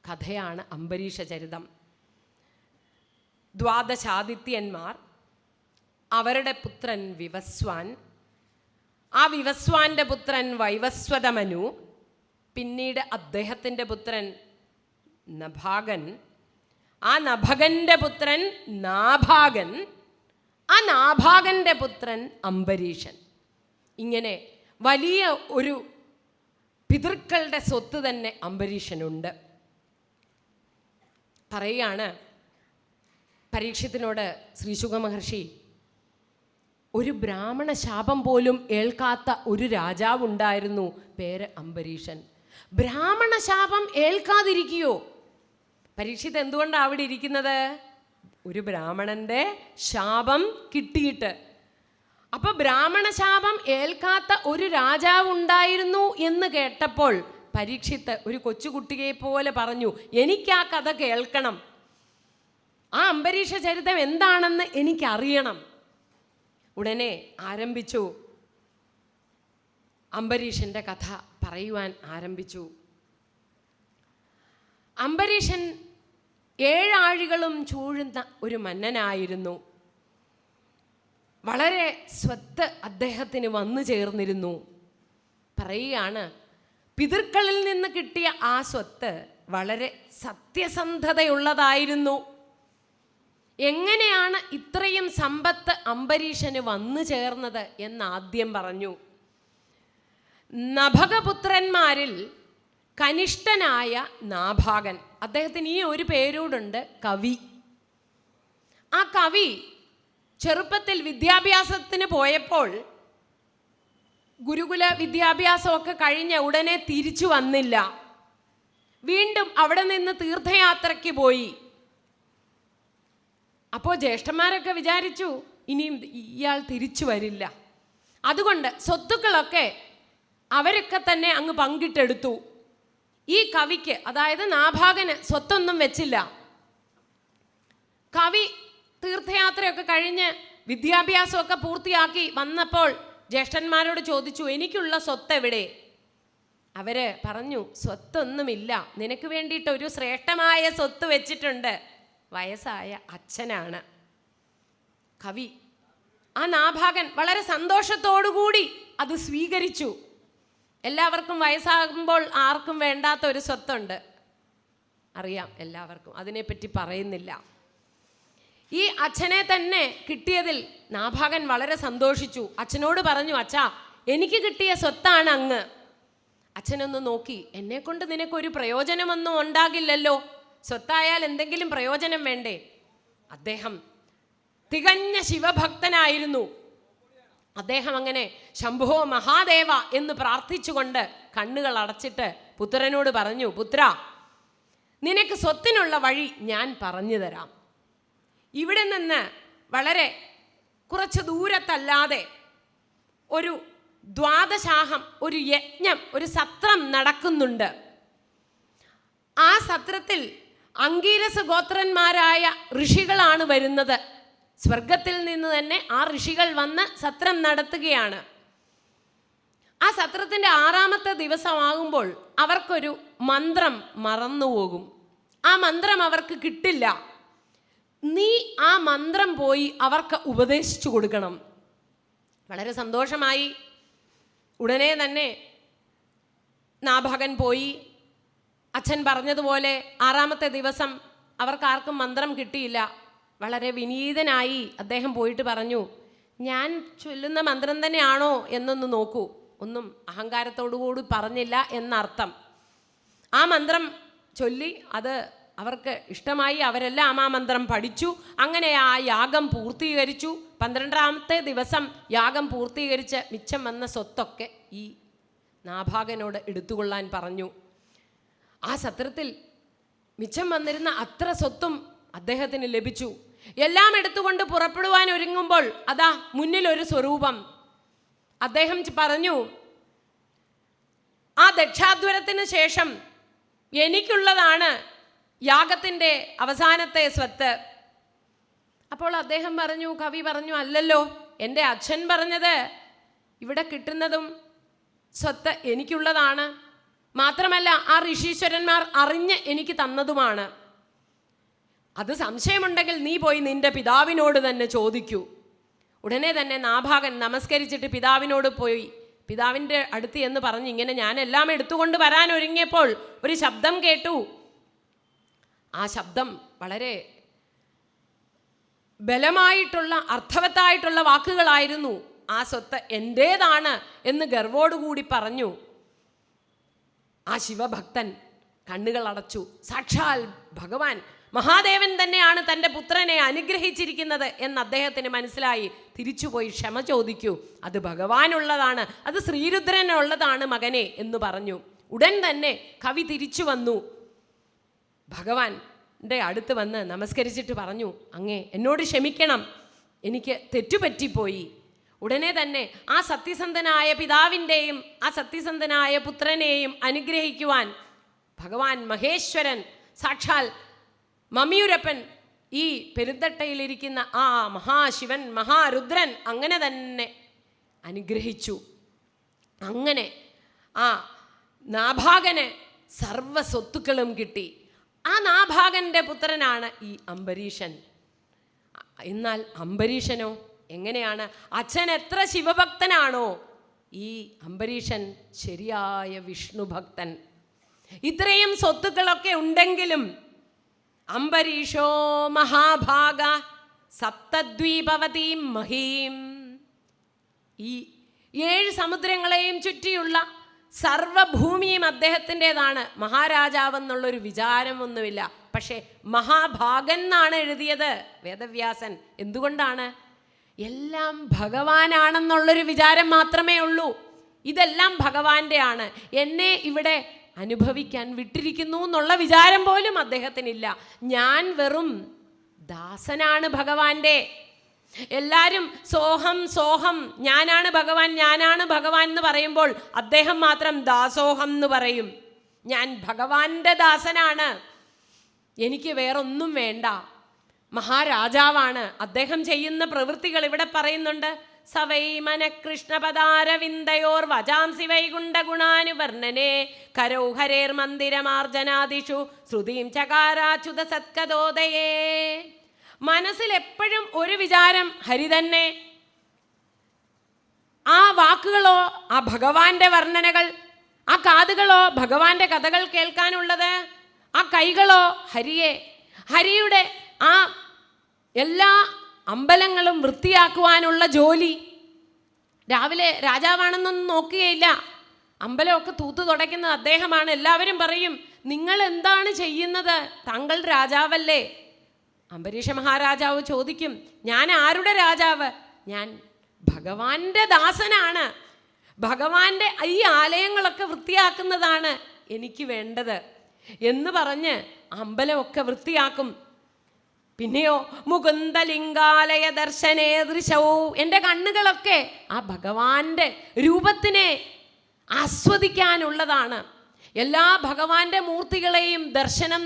കഥയാണ് അംബരീഷ ചരിതം. ദ്വാദശാദിത്യന്മാർ, അവരുടെ പുത്രൻ വിവസ്വാൻ, ആ വിവസ്വാൻ്റെ പുത്രൻ വൈവസ്വതമനു, പിന്നീട് അദ്ദേഹത്തിൻ്റെ പുത്രൻ നഭാഗൻ, ആ നഭകൻ്റെ പുത്രൻ നാഭാഗൻ, ആ നാഭാഗൻ്റെ പുത്രൻ അംബരീഷൻ. ഇങ്ങനെ വലിയ ഒരു പിതൃക്കളുടെ സ്വത്ത് തന്നെ അംബരീഷനുണ്ട്. പറയുകയാണ് പരീക്ഷത്തിനോട് ശ്രീശുക മഹർഷി, ഒരു ബ്രാഹ്മണ ശാപം പോലും ഏൽക്കാത്ത ഒരു രാജാവുണ്ടായിരുന്നു, പേര് അംബരീഷൻ. ബ്രാഹ്മണ ശാപം ഏൽക്കാതിരിക്കുകയോ? പരീക്ഷിത്ത് എന്തുകൊണ്ടാണ് അവിടെ ഇരിക്കുന്നത്? ഒരു ബ്രാഹ്മണൻ്റെ ശാപം കിട്ടിയിട്ട്. അപ്പോൾ ബ്രാഹ്മണ ശാപം ഏൽക്കാത്ത ഒരു രാജാവുണ്ടായിരുന്നു എന്ന് കേട്ടപ്പോൾ പരീക്ഷിത്ത് ഒരു കൊച്ചുകുട്ടിയെ പോലെ പറഞ്ഞു, എനിക്കാ കഥ കേൾക്കണം, ആ അംബരീഷ ചരിതം എന്താണെന്ന് എനിക്കറിയണം. ഉടനെ ആരംഭിച്ചു, അംബരീഷൻ്റെ കഥ പറയുവാൻ ആരംഭിച്ചു. അംബരീഷൻ 7 ആഴികളും ചൂഴുന്ന ഒരു മന്നനായിരുന്നു. വളരെ സ്വത്ത് അദ്ദേഹത്തിന് വന്നു ചേർന്നിരുന്നു. പറയുകയാണ്, പിതൃക്കളിൽ നിന്ന് കിട്ടിയ ആ സ്വത്ത് വളരെ സത്യസന്ധതയുള്ളതായിരുന്നു. എങ്ങനെയാണ് ഇത്രയും സമ്പത്ത് അംബരീഷന് വന്നു ചേർന്നത് എന്നാദ്യം പറഞ്ഞു. നഭകപുത്രന്മാരിൽ കനിഷ്ഠനായ നാഭാഗൻ, അദ്ദേഹത്തിന് ഈ ഒരു പേരൂടുണ്ട്, കവി. ആ കവി ചെറുപ്പത്തിൽ വിദ്യാഭ്യാസത്തിന് പോയപ്പോൾ ഗുരുകുല വിദ്യാഭ്യാസമൊക്കെ കഴിഞ്ഞ ഉടനെ തിരിച്ചു വന്നില്ല. വീണ്ടും അവിടെ നിന്ന് തീർത്ഥയാത്രയ്ക്ക് പോയി. അപ്പോൾ ജ്യേഷ്ഠന്മാരൊക്കെ വിചാരിച്ചു ഇനിയും ഇയാൾ തിരിച്ചു വരില്ല. അതുകൊണ്ട് സ്വത്തുക്കളൊക്കെ അവരൊക്കെ തന്നെ അങ്ങ് പങ്കിട്ടെടുത്തു. ഈ കവിക്ക്, അതായത് നാഭാഗന്, സ്വത്തൊന്നും വെച്ചില്ല. കവി തീർത്ഥയാത്രയൊക്കെ കഴിഞ്ഞ് വിദ്യാഭ്യാസമൊക്കെ പൂർത്തിയാക്കി വന്നപ്പോൾ ജ്യേഷ്ഠന്മാരോട് ചോദിച്ചു, എനിക്കുള്ള സ്വത്ത് എവിടെ? അവര് പറഞ്ഞു, സ്വത്തൊന്നുമില്ല, നിനക്ക് വേണ്ടിയിട്ട് ഒരു ശ്രേഷ്ഠമായ സ്വത്ത് വെച്ചിട്ടുണ്ട്, വയസ്സായ അച്ഛനാണ്. കവി ആ നാഭാഗൻ വളരെ സന്തോഷത്തോടുകൂടി അത് സ്വീകരിച്ചു. എല്ലാവർക്കും വയസ്സാകുമ്പോൾ ആർക്കും വേണ്ടാത്ത ഒരു സ്വത്തുണ്ട്, അറിയാം എല്ലാവർക്കും, അതിനെപ്പറ്റി പറയുന്നില്ല. ഈ അച്ഛനെ തന്നെ കിട്ടിയതിൽ നാഭാഗൻ വളരെ സന്തോഷിച്ചു. അച്ഛനോട് പറഞ്ഞു, അച്ഛാ, എനിക്ക് കിട്ടിയ സ്വത്താണ് അങ്ങ്. അച്ഛനൊന്ന് നോക്കി, എന്നെ കൊണ്ട് നിനക്കൊരു പ്രയോജനമൊന്നും ഉണ്ടാകില്ലല്ലോ, സ്വത്തായാൽ എന്തെങ്കിലും പ്രയോജനം വേണ്ടേ? അദ്ദേഹം തികഞ്ഞ ശിവഭക്തനായിരുന്നു. അദ്ദേഹം അങ്ങനെ ശംഭോ മഹാദേവ എന്ന് പ്രാർത്ഥിച്ചുകൊണ്ട് കണ്ണുകൾ അടച്ചിട്ട് പുത്രനോട് പറഞ്ഞു, പുത്ര, നിനക്ക് സ്വത്തിനുള്ള വഴി ഞാൻ പറഞ്ഞു തരാം. ഇവിടെ നിന്ന് വളരെ കുറച്ച് ദൂരത്തല്ലാതെ ഒരു ദ്വാദശാഹം, ഒരു യജ്ഞം, ഒരു സത്രം നടക്കുന്നുണ്ട്. ആ സത്രത്തിൽ അംഗീരസ ഗോത്രന്മാരായ ഋഷികളാണ് വരുന്നത്. സ്വർഗത്തിൽ നിന്ന് തന്നെ ആ ഋഷികൾ വന്ന് സത്രം നടത്തുകയാണ്. ആ സത്രത്തിൻ്റെ 6ാമത്തെ ദിവസമാകുമ്പോൾ അവർക്കൊരു മന്ത്രം മറന്നുപോകും. ആ മന്ത്രം അവർക്ക് കിട്ടില്ല. നീ ആ മന്ത്രം പോയി അവർക്ക് ഉപദേശിച്ചു കൊടുക്കണം. വളരെ സന്തോഷമായി. ഉടനെ തന്നെ നാഭാഗൻ പോയി. അച്ഛൻ പറഞ്ഞതുപോലെ 6ാമത്തെ ദിവസം അവർക്കാർക്കും മന്ത്രം കിട്ടിയില്ല. വളരെ വിനീതനായി അദ്ദേഹം പോയിട്ട് പറഞ്ഞു, ഞാൻ ചൊല്ലുന്ന മന്ത്രം തന്നെയാണോ എന്നൊന്ന് നോക്കൂ. ഒന്നും അഹങ്കാരത്തോടുകൂടി പറഞ്ഞില്ല എന്നർത്ഥം. ആ മന്ത്രം ചൊല്ലി അത് അവർക്ക് ഇഷ്ടമായി. അവരെല്ലാം ആ മന്ത്രം പഠിച്ചു. അങ്ങനെ ആ യാഗം പൂർത്തീകരിച്ചു. 12ാമത്തെ ദിവസം യാഗം പൂർത്തീകരിച്ച് മിച്ചം വന്ന സ്വത്തൊക്കെ ഈ നാഭാഗനോട് എടുത്തുകൊള്ളാൻ പറഞ്ഞു. ആ സത്രത്തിൽ മിച്ചം വന്നിരുന്ന അത്ര സ്വത്തും അദ്ദേഹത്തിന് ലഭിച്ചു. എല്ലാം എടുത്തുകൊണ്ട് പുറപ്പെടുവാൻ ഒരുങ്ങുമ്പോൾ അതാ മുന്നിലൊരു സ്വരൂപം. അദ്ദേഹം പറഞ്ഞു, ആ ദക്ഷാധ്വരത്തിന് ശേഷം എനിക്കുള്ളതാണ് യാഗത്തിൻ്റെ അവസാനത്തെ സ്വത്ത്. അപ്പോൾ അദ്ദേഹം പറഞ്ഞു, കവി പറഞ്ഞു, അല്ലല്ലോ, എൻ്റെ അച്ഛൻ പറഞ്ഞത് ഇവിടെ കിട്ടുന്നതും സ്വത്ത് എനിക്കുള്ളതാണ്. മാത്രമല്ല ആ ഋഷീശ്വരന്മാർ അറിഞ്ഞ് എനിക്ക് തന്നതുമാണ്. അത് സംശയമുണ്ടെങ്കിൽ നീ പോയി നിന്റെ പിതാവിനോട് തന്നെ ചോദിക്കൂ. ഉടനെ തന്നെ നാഭാഗൻ നമസ്കരിച്ചിട്ട് പിതാവിനോട് പോയി. പിതാവിൻ്റെ അടുത്ത് എന്ന് പറഞ്ഞ് ഇങ്ങനെ ഞാൻ എല്ലാം എടുത്തുകൊണ്ട് വരാൻ ഒരുങ്ങിയപ്പോൾ ഒരു ശബ്ദം കേട്ടു. ആ ശബ്ദം വളരെ ബലമായിട്ടുള്ള അർത്ഥവത്തായിട്ടുള്ള വാക്കുകളായിരുന്നു. ആ സ്വത്ത് എൻ്റേതാണ് എന്ന് ഗർവോടുകൂടി പറഞ്ഞു. ആ ശിവഭക്തൻ കണ്ണുകൾ അടച്ചു. സാക്ഷാൽ ഭഗവാൻ മഹാദേവൻ തന്നെയാണ് തൻ്റെ പുത്രനെ അനുഗ്രഹിച്ചിരിക്കുന്നത് എന്ന് അദ്ദേഹത്തിന് മനസ്സിലായി. തിരിച്ചുപോയി ക്ഷമ ചോദിക്കൂ, അത് ഭഗവാനുള്ളതാണ്, അത് ശ്രീരുദ്രനുള്ളതാണ് മകനെ എന്ന് പറഞ്ഞു. ഉടൻ തന്നെ കവി തിരിച്ചു വന്നു. ഭഗവാന്റെ അടുത്ത് വന്ന് നമസ്കരിച്ചിട്ട് പറഞ്ഞു, അങ്ങേ എന്നോട് ക്ഷമിക്കണം, എനിക്ക് തെറ്റുപറ്റിപ്പോയി. ഉടനെ തന്നെ ആ സത്യസന്ധനായ പിതാവിൻ്റെയും ആ സത്യസന്ധനായ പുത്രനെയും അനുഗ്രഹിക്കുവാൻ ഭഗവാൻ മഹേശ്വരൻ, സാക്ഷാൽ മമ്മിയൂരപ്പൻ, ഈ പെരുന്തട്ടയിലിരിക്കുന്ന ആ മഹാശിവൻ മഹാരുദ്രൻ അങ്ങനെ തന്നെ അനുഗ്രഹിച്ചു. അങ്ങനെ ആ നാഭാഗന് സർവ സ്വത്തുക്കളും കിട്ടി. ആ നാഭാഗൻ്റെ പുത്രനാണ് ഈ അംബരീഷൻ. എന്നാൽ അംബരീഷനോ എങ്ങനെയാണ്? അച്ഛൻ എത്ര ശിവഭക്തനാണോ ഈ അംബരീഷൻ ശരിയായ വിഷ്ണുഭക്തൻ. ഇത്രയും സ്വത്തുക്കളൊക്കെ ഉണ്ടെങ്കിലും അംബരീഷോ മഹാഭാഗ സപ്തദ്വീപവതീം മഹീം, ഈ 7 സമുദ്രങ്ങളെയും ചുറ്റിയുള്ള സർവഭൂമിയും അദ്ദേഹത്തിൻ്റെതാണ്. മഹാരാജാവെന്നുള്ളൊരു വിചാരമൊന്നുമില്ല. പക്ഷേ മഹാഭാഗൻ എന്നാണ് എഴുതിയത് വേദവ്യാസൻ. എന്തുകൊണ്ടാണ്? എല്ലാം ഭഗവാനാണെന്നുള്ളൊരു വിചാരം മാത്രമേ ഉള്ളൂ. ഇതെല്ലാം ഭഗവാന്റെ ആണ്, എന്നെ ഇവിടെ അനുഭവിക്കാൻ വിട്ടിരിക്കുന്നു എന്നുള്ള വിചാരം പോലും അദ്ദേഹത്തിനില്ല. ഞാൻ വെറും ദാസനാണ് ഭഗവാന്റെ. എല്ലാവരും സോഹം സോഹം, ഞാനാണ് ഭഗവാൻ ഞാനാണ് ഭഗവാൻ എന്ന് പറയുമ്പോൾ അദ്ദേഹം മാത്രം ദാസോഹം എന്ന് പറയും. ഞാൻ ഭഗവാന്റെ ദാസനാണ്, എനിക്ക് വേറൊന്നും വേണ്ട. മഹാരാജാവാണ്. അദ്ദേഹം ചെയ്യുന്ന പ്രവൃത്തികൾ ഇവിടെ പറയുന്നുണ്ട്. സവൈ മനകൃഷ്ണപദാരവിന്ദയോർ വജാംസി വൈകുണ്ഠ ഗുണാനുവർണ്ണനെ കരൗ ഹരേർ മന്ദിരമാർജനാദിഷു ശ്രുതിം ചകാരാച്യുത സത്കതോദയേ. മനസ്സിൽ എപ്പോഴും ഒരു വിചാരം ഹരി തന്നെ. ആ വാക്കുകളോ ആ ഭഗവാന്റെ വർണ്ണനകൾ, ആ കാതുകളോ ഭഗവാന്റെ കഥകൾ കേൾക്കാനുള്ളത്, ആ കൈകളോ ഹരിയെ, ഹരിയുടെ ആ എല്ലാ അമ്പലങ്ങളും വൃത്തിയാക്കുവാനുള്ള ജോലി. രാവിലെ രാജാവാണെന്നൊന്നും നോക്കുകയില്ല, അമ്പലമൊക്കെ തൂത്തു തുടയ്ക്കുന്നത് അദ്ദേഹമാണ്. എല്ലാവരും പറയും, നിങ്ങൾ എന്താണ് ചെയ്യുന്നത്, താങ്കൾ രാജാവല്ലേ? അംബരീഷ മഹാരാജാവ് ചോദിക്കും, ഞാൻ ആരുടെ രാജാവ്? ഞാൻ ഭഗവാന്റെ ദാസനാണ്. ഭഗവാന്റെ ഈ ആലയങ്ങളൊക്കെ വൃത്തിയാക്കുന്നതാണ് എനിക്ക് വേണ്ടത് എന്ന് പറഞ്ഞ് അമ്പലമൊക്കെ വൃത്തിയാക്കും. പിന്നെയോ മുകുന്ദലിംഗാലയ ദർശനേ ദൃശവും, എൻ്റെ കണ്ണുകളൊക്കെ ആ ഭഗവാന്റെ രൂപത്തിനെ ആസ്വദിക്കാനുള്ളതാണ്. എല്ലാ ഭഗവാന്റെ മൂർത്തികളെയും ദർശനം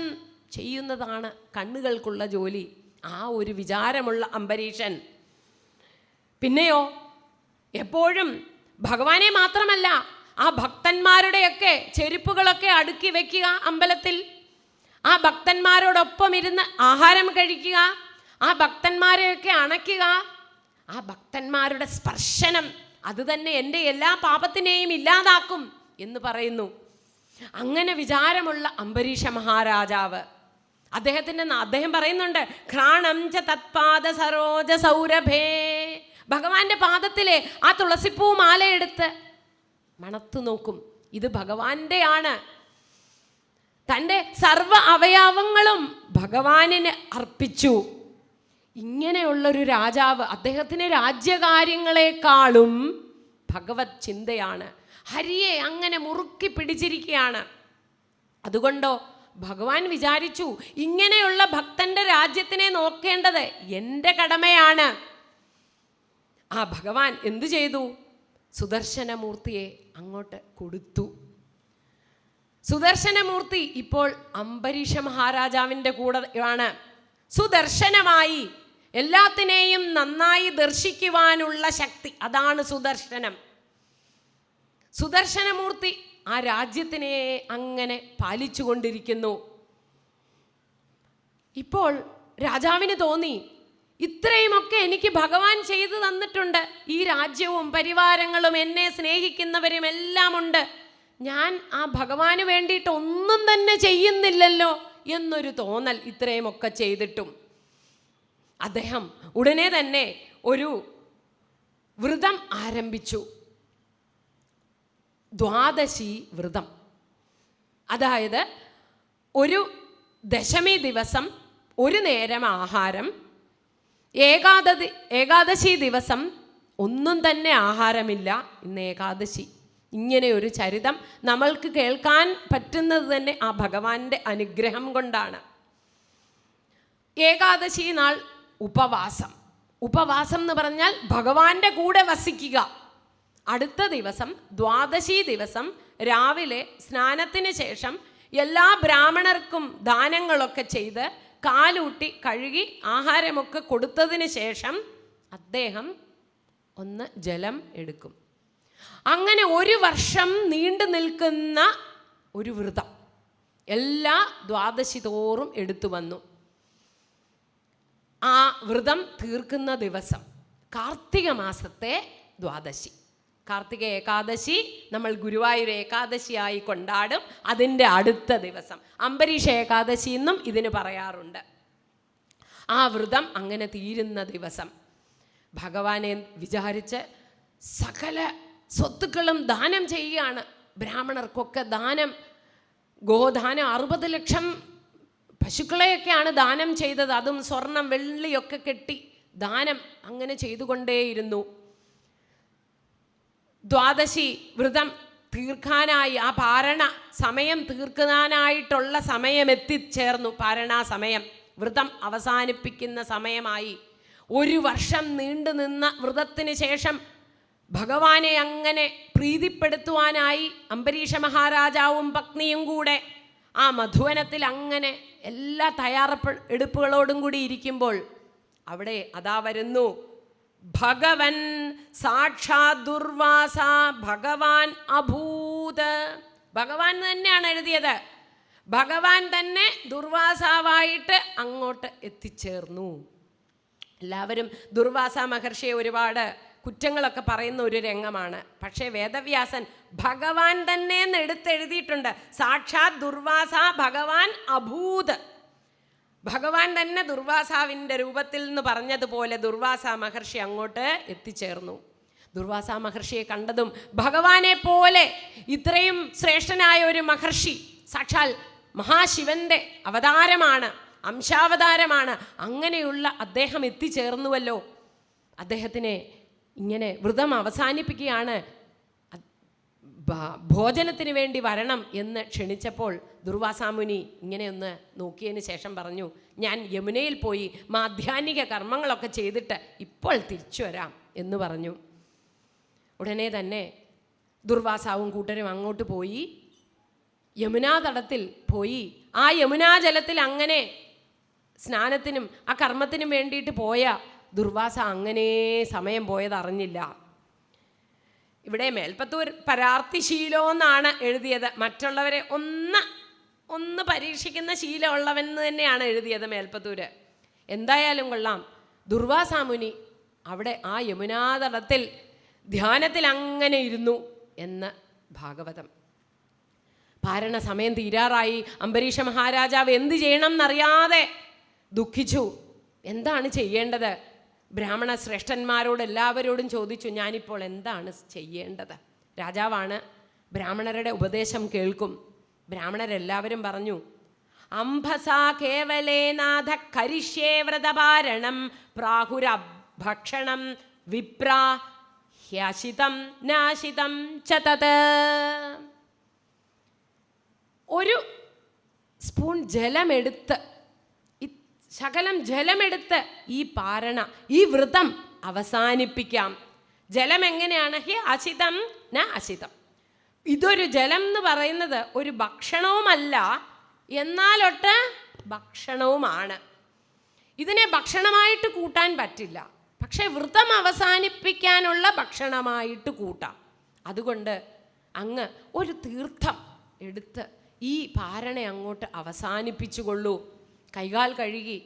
ചെയ്യുന്നതാണ് കണ്ണുകൾക്കുള്ള ജോലി. ആ ഒരു വിചാരമുള്ള അംബരീഷൻ. പിന്നെയോ എപ്പോഴും ഭഗവാനെ മാത്രമല്ല, ആ ഭക്തന്മാരുടെയൊക്കെ ചെരുപ്പുകളൊക്കെ അടുക്കി വയ്ക്കുക അമ്പലത്തിൽ, ആ ഭക്തന്മാരോടൊപ്പം ഇരുന്ന് ആഹാരം കഴിക്കുക, ആ ഭക്തന്മാരെയൊക്കെ അണയ്ക്കുക. ആ ഭക്തന്മാരുടെ സ്പർശനം അത് തന്നെ എൻ്റെ എല്ലാ പാപത്തിനെയും ഇല്ലാതാക്കും എന്ന് പറയുന്നു. അങ്ങനെ വിചാരമുള്ള അംബരീഷ മഹാരാജാവ് അദ്ദേഹം പറയുന്നുണ്ട്, ഘ്രാണം ച തത്പാദ സരോജ സൗരഭേ. ഭഗവാന്റെ പാദത്തിലെ ആ തുളസിപ്പൂ മാലയെടുത്ത് മണത്തു നോക്കും, ഇത് ഭഗവാന്റെ ആണ്. തൻ്റെ സർവ അവയവങ്ങളും ഭഗവാനിന് അർപ്പിച്ചു. ഇങ്ങനെയുള്ളൊരു രാജാവ്, അദ്ദേഹത്തിന് രാജ്യകാര്യങ്ങളെക്കാളും ഭഗവത് ചിന്തയാണ്. ഹരിയെ അങ്ങനെ മുറുക്കി പിടിച്ചിരിക്കുകയാണ്. അതുകൊണ്ടോ ഭഗവാൻ വിചാരിച്ചു, ഇങ്ങനെയുള്ള ഭക്തന്റെ രാജ്യത്തിനെ നോക്കേണ്ടത് എൻ്റെ കടമയാണ്. ആ ഭഗവാൻ എന്തു ചെയ്തു? സുദർശനമൂർത്തിയെ അങ്ങോട്ട് കൊടുത്തു. സുദർശനമൂർത്തി ഇപ്പോൾ അംബരീഷ മഹാരാജാവിൻ്റെ കൂടെ ആണ്. സുദർശനമായി എല്ലാത്തിനെയും നന്നായി ദർശിക്കുവാനുള്ള ശക്തി, അതാണ് സുദർശനം. സുദർശനമൂർത്തി ആ രാജ്യത്തിനെ അങ്ങനെ പാലിച്ചു കൊണ്ടിരിക്കുന്നു. ഇപ്പോൾ രാജാവിന് തോന്നി, ഇത്രയുമൊക്കെ എനിക്ക് ഭഗവാൻ ചെയ്തു തന്നിട്ടുണ്ട്, ഈ രാജ്യവും പരിവാരങ്ങളും എന്നെ സ്നേഹിക്കുന്നവരും എല്ലാം ഉണ്ട്, ഞാൻ ആ ഭഗവാന് വേണ്ടിയിട്ട് ഒന്നും തന്നെ ചെയ്യുന്നില്ലല്ലോ എന്നൊരു തോന്നൽ ഇത്രയുമൊക്കെ ചെയ്തിട്ടും. അദ്ദേഹം ഉടനെ തന്നെ ഒരു വ്രതം ആരംഭിച്ചു, ദ്വാദശി വ്രതം. അതായത് ഒരു ദശമി ദിവസം ഒരു നേരം ആഹാരം, ഏകാദശി ദിവസം ഒന്നും തന്നെ ആഹാരമില്ല. ഇന്ന് ഏകാദശി. ഇങ്ങനെ ഒരു ചരിതം നമ്മൾക്ക് കേൾക്കാൻ പറ്റുന്നത് തന്നെ ആ ഭഗവാന്റെ അനുഗ്രഹം കൊണ്ടാണ്. ഏകാദശി നാൾ ഉപവാസം. ഉപവാസം എന്ന് പറഞ്ഞാൽ ഭഗവാന്റെ കൂടെ വസിക്കുക. അടുത്ത ദിവസം ദ്വാദശി ദിവസം രാവിലെ സ്നാനത്തിന് ശേഷം എല്ലാ ബ്രാഹ്മണർക്കും ദാനങ്ങളൊക്കെ ചെയ്ത് കാലൂട്ടി കഴുകി ആഹാരമൊക്കെ കൊടുത്തതിന് ശേഷം അദ്ദേഹം ഒന്ന് ജലം എടുക്കും. അങ്ങനെ ഒരു വർഷം നീണ്ടു നിൽക്കുന്ന ഒരു വ്രതം എല്ലാ ദ്വാദശി തോറും എടുത്തു വന്നു. ആ വ്രതം തീർക്കുന്ന ദിവസം കാർത്തിക മാസത്തെ ദ്വാദശി, കാർത്തിക ഏകാദശി നമ്മൾ ഗുരുവായൂർ ഏകാദശിയായി കൊണ്ടാടും. അതിൻ്റെ അടുത്ത ദിവസം അംബരീഷ ഏകാദശി എന്നും ഇതിന് പറയാറുണ്ട്. ആ വ്രതം അങ്ങനെ തീരുന്ന ദിവസം ഭഗവാനെ വിചാരിച്ച് സകല സ്വത്തുക്കളും ദാനം ചെയ്യുകയാണ്. ബ്രാഹ്മണർക്കൊക്കെ ദാനം, ഗോദാനം 60 ലക്ഷം പശുക്കളെയൊക്കെയാണ് ദാനം ചെയ്തത്. അതും സ്വർണം വെള്ളിയൊക്കെ കെട്ടി ദാനം അങ്ങനെ ചെയ്തുകൊണ്ടേയിരുന്നു. ദ്വാദശി വ്രതം തീർക്കാനായി, ആ പാരണ സമയം തീർക്കാനായിട്ടുള്ള സമയം എത്തിച്ചേർന്നു. പാരണ സമയം, വ്രതം അവസാനിപ്പിക്കുന്ന സമയമായി. ഒരു വർഷം നീണ്ടു നിന്ന വ്രതത്തിന് ശേഷം ഭഗവാനെ അങ്ങനെ പ്രീതിപ്പെടുത്തുവാനായി അംബരീഷ മഹാരാജാവും പത്നിയും കൂടെ ആ മധുവനത്തിൽ അങ്ങനെ എല്ലാ തയ്യാറെടുപ്പുകളോടും കൂടി ഇരിക്കുമ്പോൾ അവിടെ അതാ വരുന്നു ഭഗവൻ സാക്ഷാത് ദുർവാസ ഭഗവാൻ അഭൂത്. ഭഗവാൻ തന്നെയാണ് എഴുതിയത്. ഭഗവാൻ തന്നെ ദുർവാസാവായിട്ട് അങ്ങോട്ട് എത്തിച്ചേർന്നു. എല്ലാവരും ദുർവാസ മഹർഷിയെ ഒരുപാട് കുറ്റങ്ങളൊക്കെ പറയുന്ന ഒരു രംഗമാണ്. പക്ഷേ വേദവ്യാസൻ ഭഗവാൻ തന്നെ എന്ന് എടുത്തെഴുതിയിട്ടുണ്ട്. സാക്ഷാത് ദുർവാസ ഭഗവാൻ അഭൂത്. ഭഗവാൻ തന്നെ ദുർവാസാവിൻ്റെ രൂപത്തിൽ എന്ന് പറഞ്ഞതുപോലെ ദുർവാസ മഹർഷി അങ്ങോട്ട് എത്തിച്ചേർന്നു. ദുർവാസ മഹർഷിയെ കണ്ടതും ഭഗവാനെ പോലെ ഇത്രയും ശ്രേഷ്ഠനായ ഒരു മഹർഷി, സാക്ഷാൽ മഹാശിവന്റെ അവതാരമാണ്, അംശാവതാരമാണ്, അങ്ങനെയുള്ള അദ്ദേഹം എത്തിച്ചേർന്നുവല്ലോ. അദ്ദേഹത്തിനെ ഇങ്ങനെ വ്രതം അവസാനിപ്പിക്കുകയാണ്, ഭോജനത്തിന് വേണ്ടി വരണം എന്ന് ക്ഷണിച്ചപ്പോൾ ദുർവാസാമുനി ഇങ്ങനെയൊന്ന് നോക്കിയതിന് ശേഷം പറഞ്ഞു, ഞാൻ യമുനയിൽ പോയി മാധ്യാഹ്നിക കർമ്മങ്ങളൊക്കെ ചെയ്തിട്ട് ഇപ്പോൾ തിരിച്ചു വരാം എന്ന് പറഞ്ഞു. ഉടനെ തന്നെ ദുർവാസാവും കൂട്ടരും അങ്ങോട്ട് പോയി യമുനാതടത്തിൽ പോയി ആ യമുനാജലത്തിൽ അങ്ങനെ സ്നാനത്തിനും ആ കർമ്മത്തിനും വേണ്ടിയിട്ട് പോയ ദുർവാസ അങ്ങനെ സമയം പോയത് അറിഞ്ഞില്ല. ഇവിടെ മേൽപ്പത്തൂർ പരാർത്തിശീലോ എന്നാണ് എഴുതിയത്. മറ്റുള്ളവരെ ഒന്ന് പരീക്ഷിക്കുന്ന ശീലമുള്ളവൻ എന്ന് തന്നെയാണ് എഴുതിയത് മേൽപ്പത്തൂര്. എന്തായാലും കൊള്ളാം, ദുർവാസാമുനി അവിടെ ആ യമുനാതടത്തിൽ ധ്യാനത്തിൽ അങ്ങനെ ഇരുന്നു എന്ന് ഭാഗവതം. പാരണ സമയം തീരാറായി. അംബരീഷ മഹാരാജാവ് എന്ത് ചെയ്യണം എന്നറിയാതെ ദുഃഖിച്ചു. എന്താണ് ചെയ്യേണ്ടത്? ബ്രാഹ്മണ ശ്രേഷ്ഠന്മാരോട് എല്ലാവരോടും ചോദിച്ചു, ഞാനിപ്പോൾ എന്താണ് ചെയ്യേണ്ടത്? രാജാവാണ്, ബ്രാഹ്മണരുടെ ഉപദേശം കേൾക്കും. ബ്രാഹ്മണരെല്ലാവരും പറഞ്ഞു, അംഭസാ കേവലേനാഥ കരിഷ്യേ വ്രതപാരണം പ്രാഹുരഭക്ഷണം വിപ്രാ ഹ്യശിതം നാശിതം ച തത്. ഒരു സ്പൂൺ ജലമെടുത്ത്, ശകലം ജലമെടുത്ത് ഈ പാരണ, ഈ വ്രതം അവസാനിപ്പിക്കാം. ജലം എങ്ങനെയാണ്? ഹി അശിതം ന അശിതം. ഇതൊരു ജലം എന്ന് പറയുന്നത് ഒരു ഭക്ഷണവുമല്ല, എന്നാലൊട്ട് ഭക്ഷണവുമാണ്. ഇതിനെ ഭക്ഷണമായിട്ട് കൂട്ടാൻ പറ്റില്ല, പക്ഷെ വ്രതം അവസാനിപ്പിക്കാനുള്ള ഭക്ഷണമായിട്ട് കൂട്ടാം. അതുകൊണ്ട് അങ്ങ് ഒരു തീർത്ഥം എടുത്ത് ഈ പാരണ അങ്ങോട്ട് അവസാനിപ്പിച്ചുകൊള്ളൂ. കൈകാൽ കഴുകി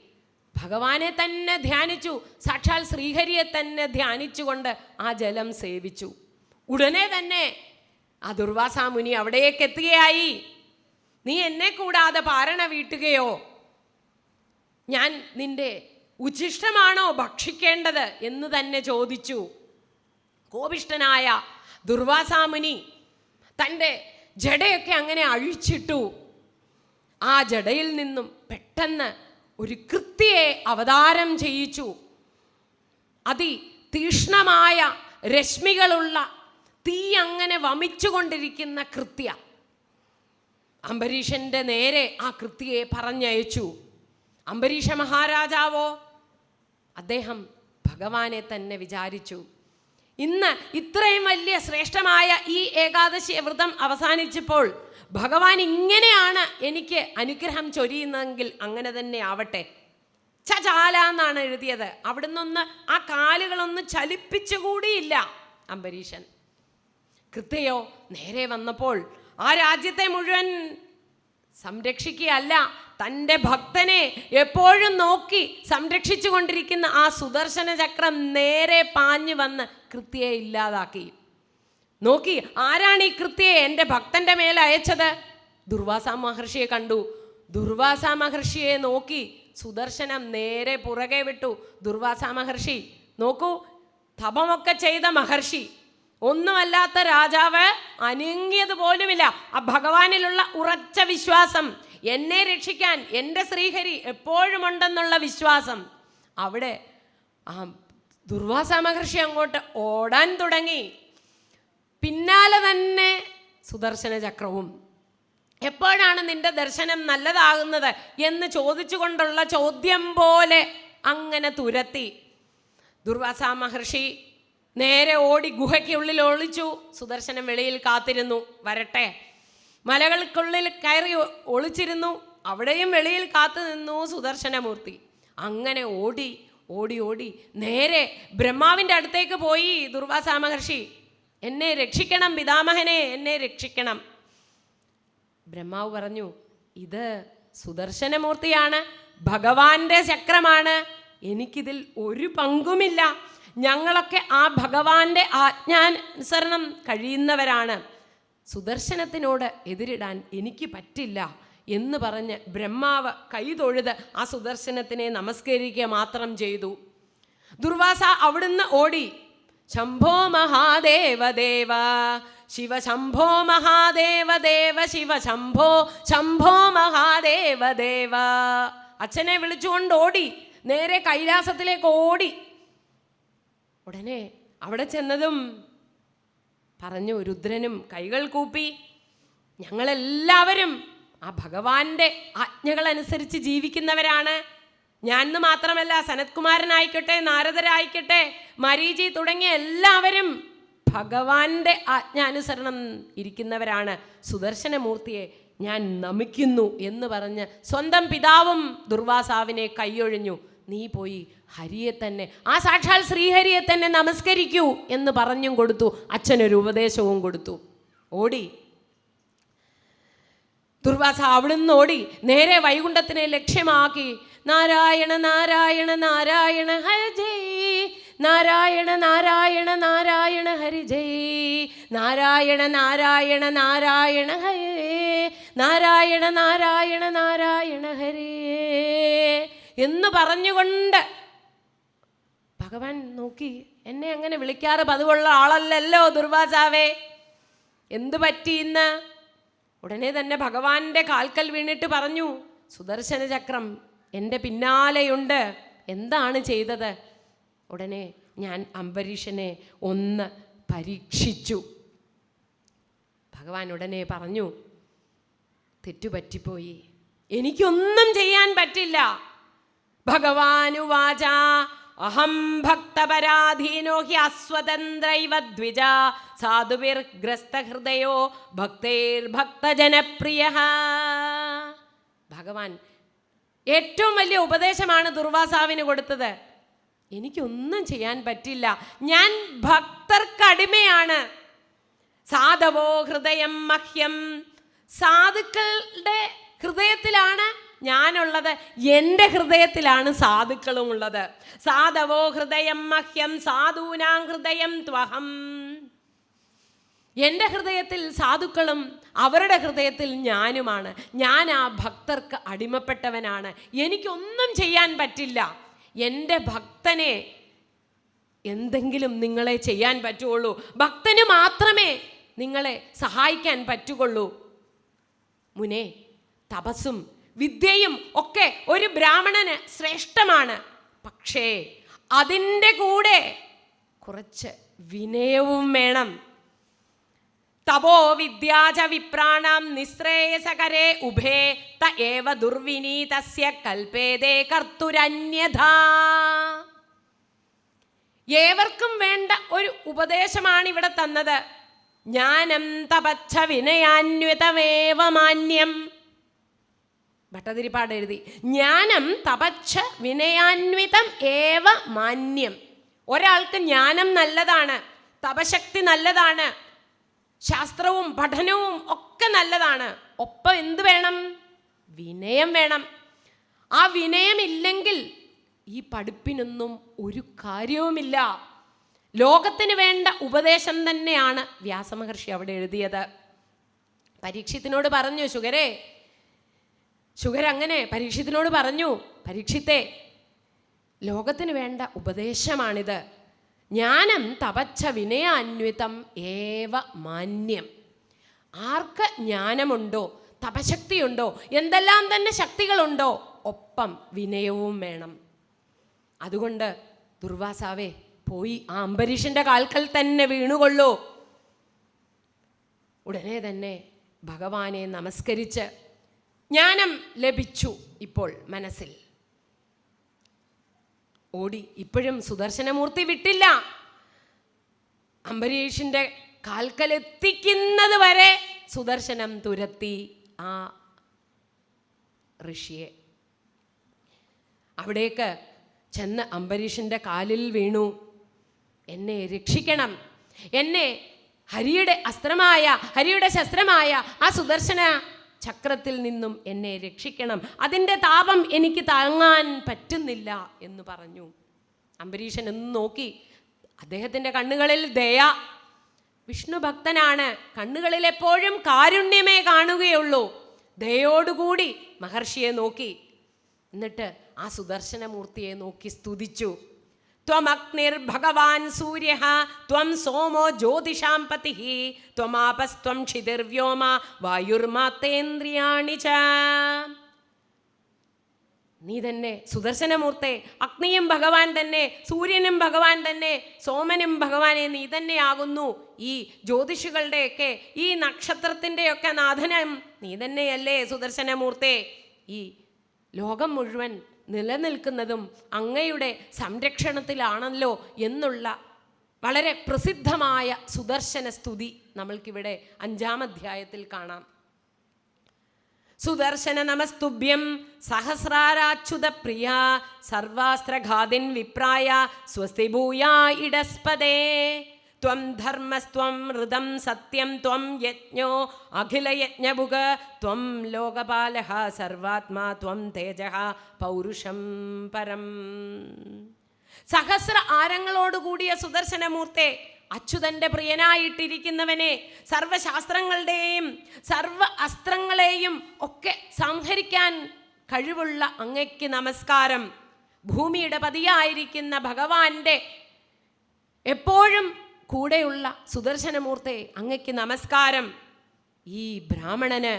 ഭഗവാനെ തന്നെ ധ്യാനിച്ചു, സാക്ഷാൽ ശ്രീഹരിയെ തന്നെ ധ്യാനിച്ചുകൊണ്ട് ആ ജലം സേവിച്ചു. ഉടനെ തന്നെ ആ ദുർവാസാമുനി അവിടേക്ക് എത്തുകയായി. നീ എന്നെ കൂടാതെ പാരണ വീട്ടുകയോ? ഞാൻ നിന്റെ ഉച്ഛിഷ്ടമാണോ ഭക്ഷിക്കേണ്ടത് എന്ന് തന്നെ ചോദിച്ചു. കോപിഷ്ഠനായ ദുർവാസാമുനി തൻ്റെ ജടയൊക്കെ അങ്ങനെ അഴിച്ചിട്ടു. ആ ജടയിൽ നിന്നും പെട്ടെന്ന് ഒരു കൃത്യയെ അവതാരം ചെയ്യിച്ചു. തീക്ഷ്ണമായ രശ്മികളുള്ള തീ അങ്ങനെ വമിച്ചുകൊണ്ടിരിക്കുന്ന കൃത്യ അംബരീഷന്റെ നേരെ ആ കൃത്യയെ പറഞ്ഞയച്ചു. അംബരീഷ മഹാരാജാവോ അദ്ദേഹം ഭഗവാനെ തന്നെ വിചാരിച്ചു, ഇന്ന് ഇത്രയും വലിയ ശ്രേഷ്ഠമായ ഈ ഏകാദശി വ്രതം അവസാനിച്ചപ്പോൾ ഭഗവാൻ ഇങ്ങനെയാണ് എനിക്ക് അനുഗ്രഹം ചൊരിയുന്നതെങ്കിൽ അങ്ങനെ തന്നെ ആവട്ടെ. ചാല എന്നാണ് എഴുതിയത്. അവിടുന്ന് ആ കാലുകളൊന്ന് ചലിപ്പിച്ചുകൂടിയില്ല അംബരീഷൻ. കൃത്യയോ നേരെ വന്നപ്പോൾ ആ രാജ്യത്തെ മുഴുവൻ സംരക്ഷിക്കുകയല്ല, തൻ്റെ ഭക്തനെ എപ്പോഴും നോക്കി സംരക്ഷിച്ചു കൊണ്ടിരിക്കുന്ന ആ സുദർശന ചക്രം നേരെ പാഞ്ഞു വന്ന് കൃത്യയെ ഇല്ലാതാക്കി. നോക്കി, ആരാണ് ഈ കൃത്യയെ എൻ്റെ ഭക്തൻ്റെ മേലെ അയച്ചത്? ദുർവാസ മഹർഷിയെ കണ്ടു. ദുർവാസ മഹർഷിയെ നോക്കി സുദർശനം നേരെ പുറകെ വിട്ടു. ദുർവാസ മഹർഷി നോക്കൂ, തപമൊക്കെ ചെയ്ത മഹർഷി, ഒന്നുമല്ലാത്ത രാജാവ് അനങ്ങിയത് പോലുമില്ല. ആ ഭഗവാനിലുള്ള ഉറച്ച വിശ്വാസം, എന്നെ രക്ഷിക്കാൻ എൻ്റെ ശ്രീഹരി എപ്പോഴും ഉണ്ടെന്നുള്ള വിശ്വാസം. അവിടെ ആ ദുർവാസ മഹർഷി അങ്ങോട്ട് ഓടാൻ തുടങ്ങി. പിന്നാലെ തന്നെ സുദർശന ചക്രവും. എപ്പോഴാണ് നിന്റെ ദർശനം നല്ലതാകുന്നത് എന്ന് ചോദിച്ചുകൊണ്ടുള്ള ചോദ്യം പോലെ അങ്ങനെ തുരത്തി. ദുർവാസ മഹർഷി നേരെ ഓടി ഗുഹയ്ക്കുള്ളിൽ ഒളിച്ചു. സുദർശനം വെളിയിൽ കാത്തിരുന്നു, വരട്ടെ. മലകൾക്കുള്ളിൽ കയറി ഒളിച്ചിരുന്നു, അവിടെയും വെളിയിൽ കാത്തു നിന്നു സുദർശനമൂർത്തി. അങ്ങനെ ഓടി ഓടി ഓടി നേരെ ബ്രഹ്മാവിൻ്റെ അടുത്തേക്ക് പോയി ദുർവാസ മഹർഷി. എന്നെ രക്ഷിക്കണം പിതാമഹനെ, എന്നെ രക്ഷിക്കണം. ബ്രഹ്മാവ് പറഞ്ഞു, ഇത് സുദർശനമൂർത്തിയാണ്, ഭഗവാന്റെ ചക്രമാണ്, എനിക്കിതിൽ ഒരു പങ്കുമില്ല. ഞങ്ങളൊക്കെ ആ ഭഗവാന്റെ ആജ്ഞാനുസരണം കഴിയുന്നവരാണ്, സുദർശനത്തിനോട് എതിരിടാൻ എനിക്ക് പറ്റില്ല എന്ന് പറഞ്ഞ് ബ്രഹ്മാവ് കൈ തൊഴുത് ആ സുദർശനത്തിനെ നമസ്കരിക്കുക മാത്രം ചെയ്തു. ദുർവാസ അവിടുന്ന് ഓടി, ശംഭോ മഹാദേവ ദേവ ശിവ ശംഭോ മഹാദേവ ദേവ ശിവ ശംഭോ ശംഭോ മഹാദേവ ദേവ, അച്ഛനെ വിളിച്ചുകൊണ്ട് ഓടി നേരെ കൈലാസത്തിലേക്ക് ഓടി. ഉടനെ അവിടെ ചെന്നതും പറഞ്ഞു, രുദ്രനും കൈകൾ കൂപ്പി, ഞങ്ങളെല്ലാവരും ആ ഭഗവാന്റെ ആജ്ഞകളനുസരിച്ച് ജീവിക്കുന്നവരാണ്. ഞാൻ മാത്രമല്ല, സനത്കുമാരനായിക്കട്ടെ, നാരദരായിക്കട്ടെ, മരീചി തുടങ്ങിയ എല്ലാവരും ഭഗവാന്റെ ആജ്ഞാനുസരണം ഇരിക്കുന്നവരാണ്. സുദർശനമൂർത്തിയെ ഞാൻ നമിക്കുന്നു എന്ന് പറഞ്ഞ് സ്വന്തം പിതാവും ദുർവാസാവിനെ കൈയൊഴിഞ്ഞു. നീ പോയി ഹരിയെ തന്നെ, ആ സാക്ഷാൽ ശ്രീഹരിയെ തന്നെ നമസ്കരിക്കൂ എന്ന് പറഞ്ഞും കൊടുത്തു. അച്ഛനൊരു ഉപദേശവും കൊടുത്തു. ഓടി ദുർവാസ അവിടുന്ന് ഓടി നേരെ വൈകുണ്ഠത്തിനെ ലക്ഷ്യമാക്കി. നാരായണ നാരായണ നാരായണ ഹരി ജയ്, നാരായണ നാരായണ നാരായണ ഹരി ജയ്, നാരായണ നാരായണ നാരായണ ഹരേ, നാരായണ നാരായണ നാരായണ ഹരേ എന്ന് പറഞ്ഞുകൊണ്ട് ഭഗവാൻ നോക്കി. എന്നെ അങ്ങനെ വിളിക്കാറ് പതിവുള്ള ആളല്ലല്ലോ ദുർവാസാവേ, എന്തു പറ്റി ഇന്ന്? ഉടനെ തന്നെ ഭഗവാന്റെ കാൽക്കൽ വീണിട്ട് പറഞ്ഞു, സുദർശന ചക്രം എൻ്റെ പിന്നാലെയുണ്ട്, എന്താണ് ചെയ്തത്? ഉടനെ ഞാൻ അംബരീഷനെ ഒന്ന് പരീക്ഷിച്ചു. ഭഗവാൻ ഉടനെ പറഞ്ഞു, തെറ്റുപറ്റിപ്പോയി, എനിക്കൊന്നും ചെയ്യാൻ പറ്റില്ല. ഭഗവാനുവാച അഹം ഭക്തപരാധീനോ ഹി അസ്വതന്ത്രൈവ ദ്വിജ സാധുവിർഗ്രസ്തഹൃദയോ ഭക്തൈർഭക്തജനപ്രിയഃ. ഭഗവാൻ ഏറ്റവും വലിയ ഉപദേശമാണ് ദുർവാസാവിന് കൊടുത്തത്. എനിക്കൊന്നും ചെയ്യാൻ പറ്റില്ല, ഞാൻ ഭക്തർക്കടിമയാണ്. സാധവോ ഹൃദയം മഹ്യം, സാധുക്കളുടെ ഹൃദയത്തിലാണ് ഞാനുള്ളത്, എൻ്റെ ഹൃദയത്തിലാണ് സാധുക്കളും ഉള്ളത്. സാധവോ ഹൃദയം മഹ്യം സാധൂനാം ഹൃദയം ത്വഹം. എൻ്റെ ഹൃദയത്തിൽ സാധുക്കളും അവരുടെ ഹൃദയത്തിൽ ഞാനുമാണ്. ഞാൻ ആ ഭക്തർക്ക് അടിമപ്പെട്ടവനാണ്, എനിക്കൊന്നും ചെയ്യാൻ പറ്റില്ല. എൻ്റെ ഭക്തനെ എന്തെങ്കിലും നിങ്ങളെ ചെയ്യാൻ പറ്റുള്ളൂ, ഭക്തന് മാത്രമേ നിങ്ങളെ സഹായിക്കാൻ പറ്റുകയുള്ളൂ. മുനെ, തപസ്സും വിദ്യയും ഒക്കെ ഒരു ബ്രാഹ്മണന് ശ്രേഷ്ഠമാണ്, പക്ഷേ അതിൻ്റെ കൂടെ കുറച്ച് വിനയവും വേണം. തപോ വിദ്യാച വിപ്രാണാം നിശ്രേയസകരേ ഉഭേ ത ഏവ ദുർവിനീതസ്യ കൽപേതേ കർത്തുരന്യഥാ. ഏവർക്കും വേണ്ട ഒരു ഉപദേശമാണ് ഇവിടെ തന്നത്. ജ്ഞാനം തപച്ഛ വിനയാന്വിതമേവ മാന്യം. ഭട്ടതിരിപ്പാട് എഴുതി, ജ്ഞാനം തപച്ഛ വിനയാന്വിതം ഏവ മാന്യം. ഒരാൾക്ക് ജ്ഞാനം നല്ലതാണ്, തപശക്തി നല്ലതാണ്, ശാസ്ത്രവും പഠനവും ഒക്കെ നല്ലതാണ്. ഒപ്പം എന്ത് വേണം? വിനയം വേണം. ആ വിനയമില്ലെങ്കിൽ ഈ പഠിപ്പിനൊന്നും ഒരു കാര്യവുമില്ല. ലോകത്തിന് വേണ്ട ഉപദേശം തന്നെയാണ് വ്യാസമഹർഷി അവിടെ എഴുതിയത്. പരീക്ഷത്തിനോട് പറഞ്ഞു, ശുഗർ അങ്ങനെ പരീക്ഷത്തിനോട് പറഞ്ഞു, പരീക്ഷിത്തെ, ലോകത്തിന് വേണ്ട ഉപദേശമാണിത്. ജ്ഞാനം തപച്ഛ വിനയാന്വിതം ഏവ മാന്യം. ആർക്ക് ജ്ഞാനമുണ്ടോ, തപശക്തിയുണ്ടോ, എന്തെല്ലാം തന്നെ ശക്തികളുണ്ടോ, ഒപ്പം വിനയവും വേണം. അതുകൊണ്ട് ദുർവാസാവേ, പോയി ആ അംബരീഷന്റെ കാൽക്കൽ തന്നെ വീണുകൊള്ളൂ. ഉടനെ തന്നെ ഭഗവാനെ നമസ്കരിച്ച് ജ്ഞാനം ലഭിച്ചു. ഇപ്പോൾ മനസ്സിൽ ഓടി. ഇപ്പോഴും സുദർശനമൂർത്തി വിട്ടില്ല. അംബരീഷിന്റെ കാൽക്കലെത്തിക്കുന്നത് വരെ സുദർശനം തുരത്തി ആ ഋഷിയെ. അവിടേക്ക് ചെന്ന് അംബരീഷൻ്റെ കാലിൽ വീണു. എന്നെ രക്ഷിക്കണം, എന്നെ ഹരിയുടെ ശസ്ത്രമായ ആ സുദർശന ചക്രത്തിൽ നിന്നും എന്നെ രക്ഷിക്കണം, അതിൻ്റെ താപം എനിക്ക് താങ്ങാൻ പറ്റുന്നില്ല എന്ന് പറഞ്ഞു. അംബരീഷൻ ഒന്ന് നോക്കി. അദ്ദേഹത്തിൻ്റെ കണ്ണുകളിൽ ദയ. വിഷ്ണു ഭക്തനാണ്, കണ്ണുകളിൽ എപ്പോഴും കാരുണ്യമേ കാണുകയുള്ളൂ. ദയോടുകൂടി മഹർഷിയെ നോക്കി. എന്നിട്ട് ആ സുദർശനമൂർത്തിയെ നോക്കി സ്തുതിച്ചു. ത്വമഗ്നിർ ഭഗവാൻ സൂര്യഃ ത്വം സോമോ ജ്യോതിഷാം പതിഃ ത്വമാപസ്ത്വം ക്ഷിതിർവ്യോമ വായുർമാത്തേന്ദ്രിയാണി ച. നീ തന്നെ സുദർശനമൂർത്തെ, അഗ്നിയും ഭഗവാൻ തന്നെ, സൂര്യനും ഭഗവാൻ തന്നെ, സോമനും ഭഗവാനെ നീ തന്നെയാകുന്നു. ഈ ജ്യോതിഷികളുടെയൊക്കെ ഈ നക്ഷത്രത്തിൻ്റെയൊക്കെ നാഥനം നീ തന്നെയല്ലേ സുദർശനമൂർത്തെ. ഈ ലോകം മുഴുവൻ നിലനിൽക്കുന്നതും അങ്ങയുടെ സംരക്ഷണത്തിലാണല്ലോ എന്നുള്ള വളരെ പ്രസിദ്ധമായ സുദർശന സ്തുതി നമ്മൾക്കിവിടെ 5-ാം അധ്യായത്തിൽ കാണാം. സുദർശന നമസ്തുഭ്യം സഹസ്രാരാച്യുത പ്രിയ സർവാസ്ത്രഘാതിൻ വിപ്രായ സ്വസ്തി ഭൂയാ ഇടസ്പദേ ത്വം ധർമ്മസ്ത്വം ഋതം സത്യം ത്വം യജ്ഞോ അഖിലയജ്ഞഭുഗ ത്വം ലോകപാലഃ സർവാത്മാ ത്വം തേജഃ പൗരുഷം പരം. സഹസ്ര ആരങ്ങളോടുകൂടിയ സുദർശനമൂർത്തെ, അച്യുതൻ്റെ പ്രിയനായിട്ടിരിക്കുന്നവനെ, സർവശാസ്ത്രങ്ങളുടെയും സർവ അസ്ത്രങ്ങളെയും ഒക്കെ സംഹരിക്കാൻ കഴിവുള്ള അങ്ങയ്ക്ക് നമസ്കാരം. ഭൂമിയുടെ പതിയായിരിക്കുന്ന ഭഗവാന്റെ എപ്പോഴും കൂടെയുള്ള സുദർശനമൂർത്തെ, അങ്ങയ്ക്ക് നമസ്കാരം. ഈ ബ്രാഹ്മണന്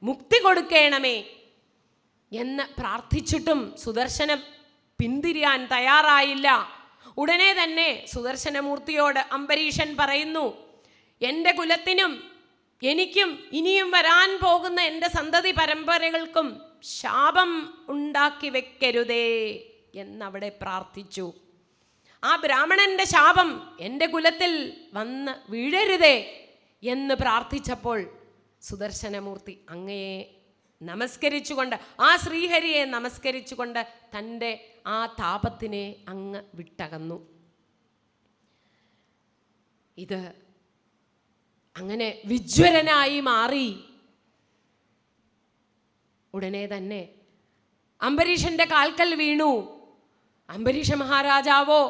മുക്തി കൊടുക്കണമേ എന്ന് പ്രാർത്ഥിച്ചിട്ടും സുദർശനം പിന്തിരിയാൻ തയ്യാറായില്ല. ഉടനെ തന്നെ സുദർശനമൂർത്തിയോട് അംബരീഷൻ പറയുന്നു, എൻ്റെ കുലത്തിനും എനിക്കും ഇനിയും വരാൻ പോകുന്ന എൻ്റെ സന്തതി പരമ്പരകൾക്കും ശാപം ഉണ്ടാക്കി വെക്കരുതേ എന്നവിടെ പ്രാർത്ഥിച്ചു. ആ ബ്രാഹ്മണൻ്റെ ശാപം എൻ്റെ കുലത്തിൽ വന്ന് വീഴരുതേ എന്ന് പ്രാർത്ഥിച്ചപ്പോൾ സുദർശനമൂർത്തി അങ്ങയെ നമസ്കരിച്ചുകൊണ്ട്, ആ ശ്രീഹരിയെ നമസ്കരിച്ചുകൊണ്ട് തൻ്റെ ആ താപത്തിനെ അങ്ങ് വിട്ടകന്നു. ഇത് അങ്ങനെ വിജ്വരനായി മാറി. ഉടനെ തന്നെ അംബരീഷൻ്റെ കാൽക്കൽ വീണു. അംബരീഷ മഹാരാജാവോ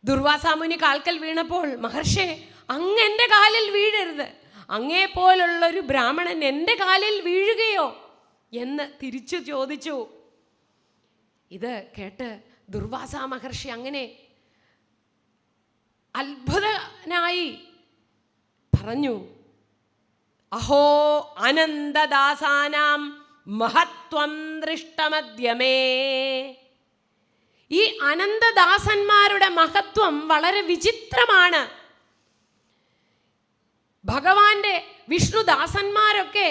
ദുർവാസാമുനി കാൽക്കൽ വീണപ്പോൾ, മഹർഷേ അങ്ങ് എൻ്റെ കാലിൽ വീഴരുത്, അങ്ങേപ്പോലുള്ളൊരു ബ്രാഹ്മണൻ എൻ്റെ കാലിൽ വീഴുകയോ എന്ന് തിരിച്ചു ചോദിച്ചു. ഇത് കേട്ട് ദുർവാസാ മഹർഷി അങ്ങനെ അത്ഭുതനായി പറഞ്ഞു, അഹോ അനന്തദാസാനാം മഹത്വം ദൃഷ്ടമദ്യമേ. ഈ അനന്തദാസന്മാരുടെ മഹത്വം വളരെ വിചിത്രമാണ്. ഭഗവാന്റെ വിഷ്ണുദാസന്മാരൊക്കെ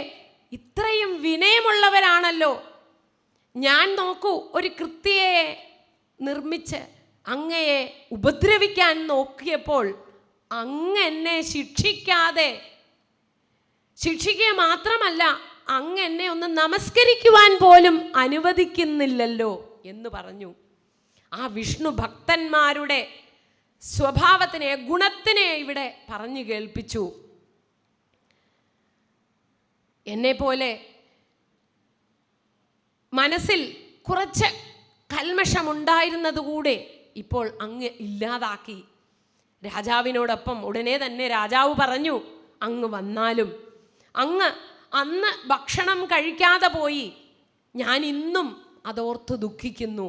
ഇത്രയും വിനയമുള്ളവരാണല്ലോ. ഞാൻ നോക്കൂ, ഒരു കൃത്യയെ നിർമ്മിച്ച് അങ്ങയെ ഉപദ്രവിക്കാൻ നോക്കിയപ്പോൾ അങ്ങ് എന്നെ ശിക്ഷിക്കുക മാത്രമല്ല, അങ്ങ് എന്നെ ഒന്ന് നമസ്കരിക്കുവാൻ പോലും അനുവദിക്കുന്നില്ലല്ലോ എന്ന് പറഞ്ഞു. ആ വിഷ്ണു ഭക്തന്മാരുടെ സ്വഭാവത്തിനെ, ഗുണത്തിനെ ഇവിടെ പറഞ്ഞു കേൾപ്പിച്ചു. എന്നെപ്പോലെ മനസ്സിൽ കുറച്ച് കൽമഷമുണ്ടായിരുന്നതുകൂടെ ഇപ്പോൾ അങ്ങ് ഇല്ലാതാക്കി. രാജാവിനോടൊപ്പം ഉടനെ തന്നെ രാജാവ് പറഞ്ഞു, അങ്ങ് വന്നാലും അങ്ങ് അന്ന് ഭക്ഷണം കഴിക്കാതെ പോയി, ഞാൻ ഇന്നും അതോർത്ത് ദുഃഖിക്കുന്നു.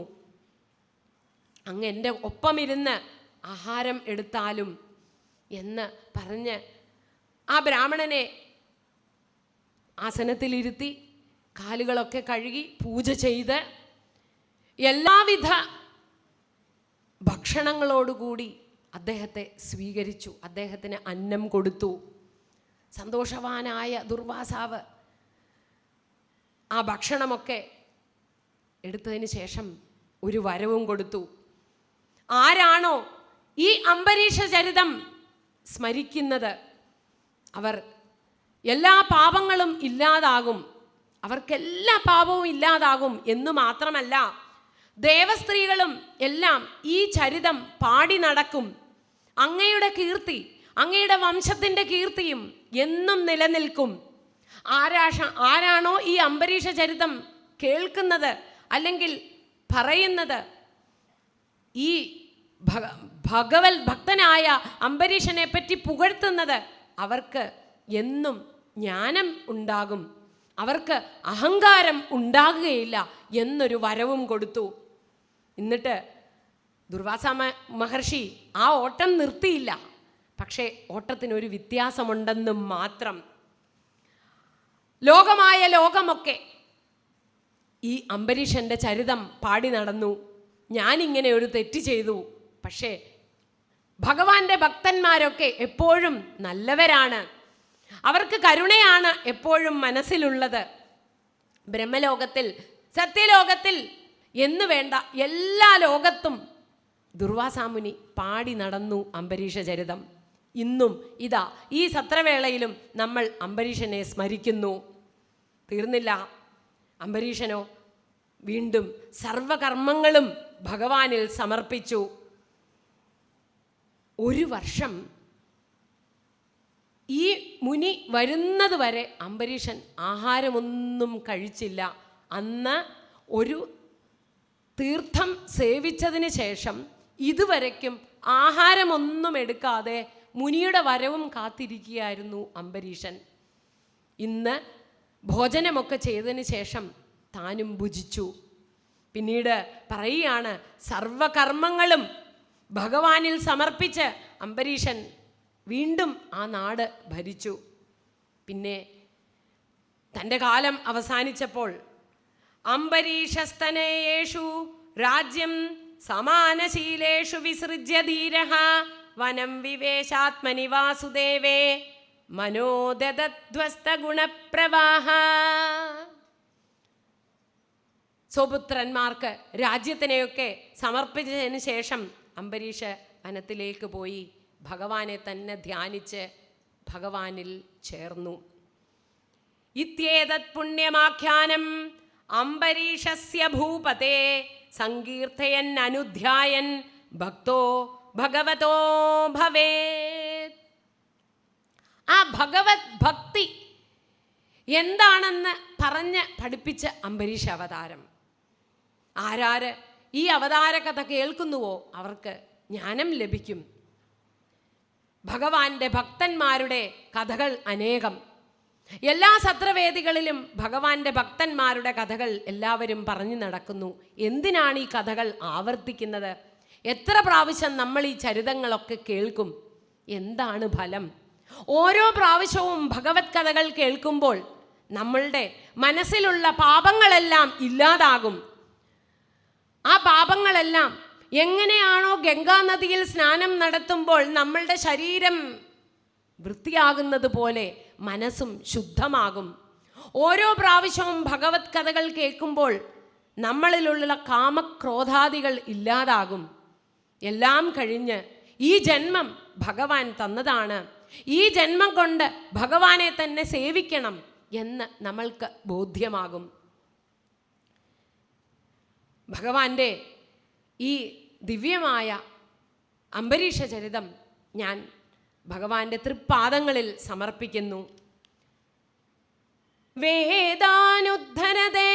അങ്ങ് എൻ്റെ ഒപ്പമിരുന്ന് ആഹാരം എടുത്താലും എന്ന് പറഞ്ഞ് ആ ബ്രാഹ്മണനെ ആസനത്തിലിരുത്തി കാലുകളൊക്കെ കഴുകി പൂജ ചെയ്ത് എല്ലാവിധ ഭക്ഷണങ്ങളോടുകൂടി അദ്ദേഹത്തെ സ്വീകരിച്ചു. അദ്ദേഹത്തിന് അന്നം കൊടുത്തു. സന്തോഷവാനായ ദുർവാസാവ് ആ ഭക്ഷണമൊക്കെ എടുത്തതിന് ശേഷം ഒരു വരവും കൊടുത്തു. ആരാണോ ഈ അംബരീഷ ചരിതം സ്മരിക്കുന്നത് അവർ എല്ലാ പാപങ്ങളും ഇല്ലാതാകും, അവർക്കെല്ലാ പാപവും ഇല്ലാതാകും എന്നു മാത്രമല്ല, ദേവസ്ത്രീകളും എല്ലാം ഈ ചരിതം പാടി നടക്കും. അങ്ങയുടെ കീർത്തി, അങ്ങയുടെ വംശത്തിൻ്റെ കീർത്തിയും എന്നും നിലനിൽക്കും. ആരാണോ ഈ അംബരീഷ ചരിതം കേൾക്കുന്നത് അല്ലെങ്കിൽ പറയുന്നത്, ഈ ഭക്തനായ അംബരീഷനെ പറ്റി പുകഴ്ത്തുന്നത്, അവർക്ക് എന്നും ജ്ഞാനം ഉണ്ടാകും, അവർക്ക് അഹങ്കാരം ഉണ്ടാകുകയില്ല എന്നൊരു വരവും കൊടുത്തു. എന്നിട്ട് ദുർവാസ മഹർഷി ആ ഓട്ടം നിർത്തിയില്ല. പക്ഷേ ഓട്ടത്തിനൊരു വ്യത്യാസമുണ്ടെന്നും മാത്രം. ലോകമൊക്കെ ഈ അംബരീഷൻ്റെ ചരിതം പാടി നടന്നു. ഞാനിങ്ങനെ ഒരു തെറ്റ് ചെയ്തു. പക്ഷേ ഭഗവാന്റെ ഭക്തന്മാരൊക്കെ എപ്പോഴും നല്ലവരാണ്, അവർക്ക് കരുണയാണ് എപ്പോഴും മനസ്സിലുള്ളത്. ബ്രഹ്മലോകത്തിൽ, സത്യലോകത്തിൽ എന്ന് വേണ്ട എല്ലാ ലോകത്തും ദുർവാസാമുനി പാടി നടന്നു അംബരീഷ ചരിതം. ഇന്നും ഇതാ ഈ സത്രവേളയിലും നമ്മൾ അംബരീഷനെ സ്മരിക്കുന്നു. തീർന്നില്ല. അംബരീഷനോ വീണ്ടും സർവകർമ്മങ്ങളും ഭഗവാനിൽ സമർപ്പിച്ചു. 1 വർഷം ഈ മുനി വരുന്നത് വരെ അംബരീഷൻ ആഹാരമൊന്നും കഴിച്ചില്ല. അന്ന് ഒരു തീർത്ഥം സേവിച്ചതിന് ശേഷം ഇതുവരയ്ക്കും ആഹാരമൊന്നും എടുക്കാതെ മുനിയുടെ വരവും കാത്തിരിക്കുകയായിരുന്നു അംബരീഷൻ. ഇന്ന് ഭോജനമൊക്കെ ചെയ്തതിന് ശേഷം താനും ഭുജിച്ചു. പിന്നീട് പറയുകയാണ്, സർവകർമ്മങ്ങളും ഭഗവാനിൽ സമർപ്പിച്ച് അംബരീഷൻ വീണ്ടും ആ നാട് ഭരിച്ചു. പിന്നെ തൻ്റെ കാലം അവസാനിച്ചപ്പോൾ അംബരീഷസ്തനയേഷു രാജ്യം സമാനശീലേഷു വിസൃജ്യ ധീരഃ വനം വിവേശാത്മനി വാസുദേവേ മനോദധ്വസ്തഗുണപ്രവാഹ. സ്വപുത്രന്മാർക്ക് രാജ്യത്തിനെയൊക്കെ സമർപ്പിച്ചതിന് ശേഷം അംബരീഷ വനത്തിലേക്ക് പോയി ഭഗവാനെ തന്നെ ധ്യാനിച്ച് ഭഗവാനിൽ ചേർന്നു. ഇത്യേതത് പുണ്യമാഖ്യാനം അംബരീഷസ്യ ഭൂപതേ സങ്കീർത്തയൻ അനുധ്യായൻ ഭക്തോ ഭഗവതോ ഭവേത്. ആ ഭഗവത് ഭക്തി എന്താണെന്ന് പറഞ്ഞ് പഠിപ്പിച്ച അംബരീഷ അവതാരം. ആരാര് ഈ അവതാര കഥ കേൾക്കുന്നുവോ അവർക്ക് ജ്ഞാനം ലഭിക്കും. ഭഗവാന്റെ ഭക്തന്മാരുടെ കഥകൾ അനേകം. എല്ലാ സത്രവേദികളിലും ഭഗവാന്റെ ഭക്തന്മാരുടെ കഥകൾ എല്ലാവരും പറഞ്ഞു നടക്കുന്നു. എന്തിനാണ് ഈ കഥകൾ ആവർത്തിക്കുന്നത്? എത്ര പ്രാവശ്യം നമ്മൾ ഈ ചരിതങ്ങളൊക്കെ കേൾക്കും? എന്താണ് ഫലം? ഓരോ പ്രാവശ്യവും ഭഗവത് കഥകൾ കേൾക്കുമ്പോൾ നമ്മളുടെ മനസ്സിലുള്ള പാപങ്ങളെല്ലാം ഇല്ലാതാകും. ആ പാപങ്ങളെല്ലാം എങ്ങനെയാണോ ഗംഗാനദിയിൽ സ്നാനം നടത്തുമ്പോൾ നമ്മളുടെ ശരീരം വൃത്തിയാകുന്നത് പോലെ മനസ്സും ശുദ്ധമാകും. ഓരോ പ്രാവശ്യവും ഭഗവത് കഥകൾ കേൾക്കുമ്പോൾ നമ്മളിലുള്ള കാമക്രോധാദികൾ ഇല്ലാതാകും. എല്ലാം കഴിഞ്ഞ് ഈ ജന്മം ഭഗവാൻ തന്നതാണ്, ഈ ജന്മം കൊണ്ട് ഭഗവാനെ തന്നെ സേവിക്കണം എന്ന് നമ്മൾക്ക് ബോധ്യമാകും. ഭഗവാന്റെ ഈ ദിവ്യമായ അംബരീഷ ചരിതം ഞാൻ ഭഗവാന്റെ തൃപ്പാദങ്ങളിൽ സമർപ്പിക്കുന്നു. വേദാനുദ്ധരതേ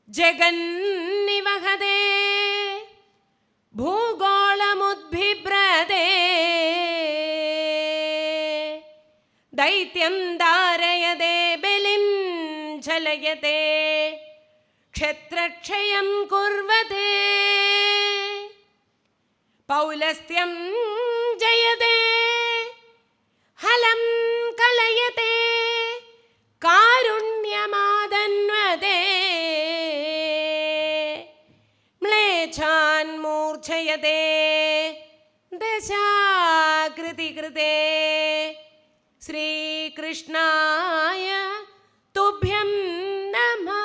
ജഗന്നിവഹതേ ഭൂഗോളമുദ്ഭിഭ്രതേ ദൈത്യം ധാരയതേ ബലിം ചലയതേ ക്ഷത്രക്ഷയം കുർവതേ പൗലസ്ത്യം ജയതേ ഹലം കലയതേ കാരുണ്യമാദന്വതേ മ്ലേച്ഛാൻ മൂർച്ഛയതേ ദശാകൃതി കൃതേ ശ്രീകൃഷ്ണായ തുഭ്യം നമഃ.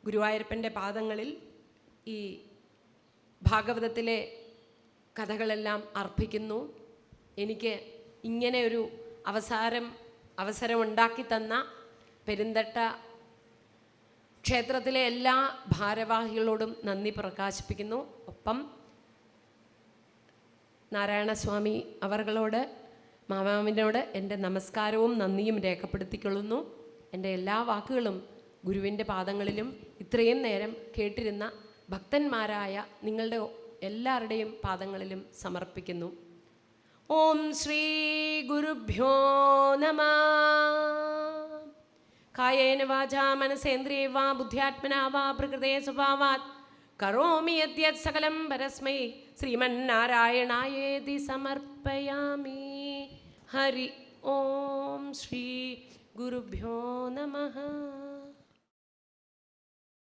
ഗുരുവായൂരപ്പൻ്റെ പാദങ്ങളിൽ ഈ ഭാഗവതത്തിലെ കഥകളെല്ലാം അർപ്പിക്കുന്നു. എനിക്ക് ഇങ്ങനെ ഒരു അവസരം ഉണ്ടാക്കി തന്ന പെരുന്തട്ട ക്ഷേത്രത്തിലെ എല്ലാ ഭാരവാഹികളോടും നന്ദി പ്രകാശിപ്പിക്കുന്നു. ഒപ്പം നാരായണസ്വാമി അവർകളോട്, മാമാവിനോട് എൻ്റെ നമസ്കാരവും നന്ദിയും രേഖപ്പെടുത്തിക്കൊള്ളുന്നു. എൻ്റെ എല്ലാ വാക്കുകളും ഗുരുവിൻ്റെ പാദങ്ങളിലും ഇത്രയും നേരം കേട്ടിരുന്ന ഭക്തന്മാരായ നിങ്ങളുടെ എല്ലാവരുടെയും പാദങ്ങളിലും സമർപ്പിക്കുന്നു. ഓം ശ്രീ ഗുരുഭ്യോ നമഃ. കായേന വാചാ മനസേന്ദ്രിയേ വാ ബുദ്ധ്യാത്മനാ വാ പ്രകൃതേ സ്വഭാവാത് കരോമി യദ്യത് സകലം പരസ്മൈ ശ്രീമന്നാരായണായേതി സമർപ്പയാമി. ഹരി ഓം ശ്രീ ഗുരുഭ്യോ നമഃ.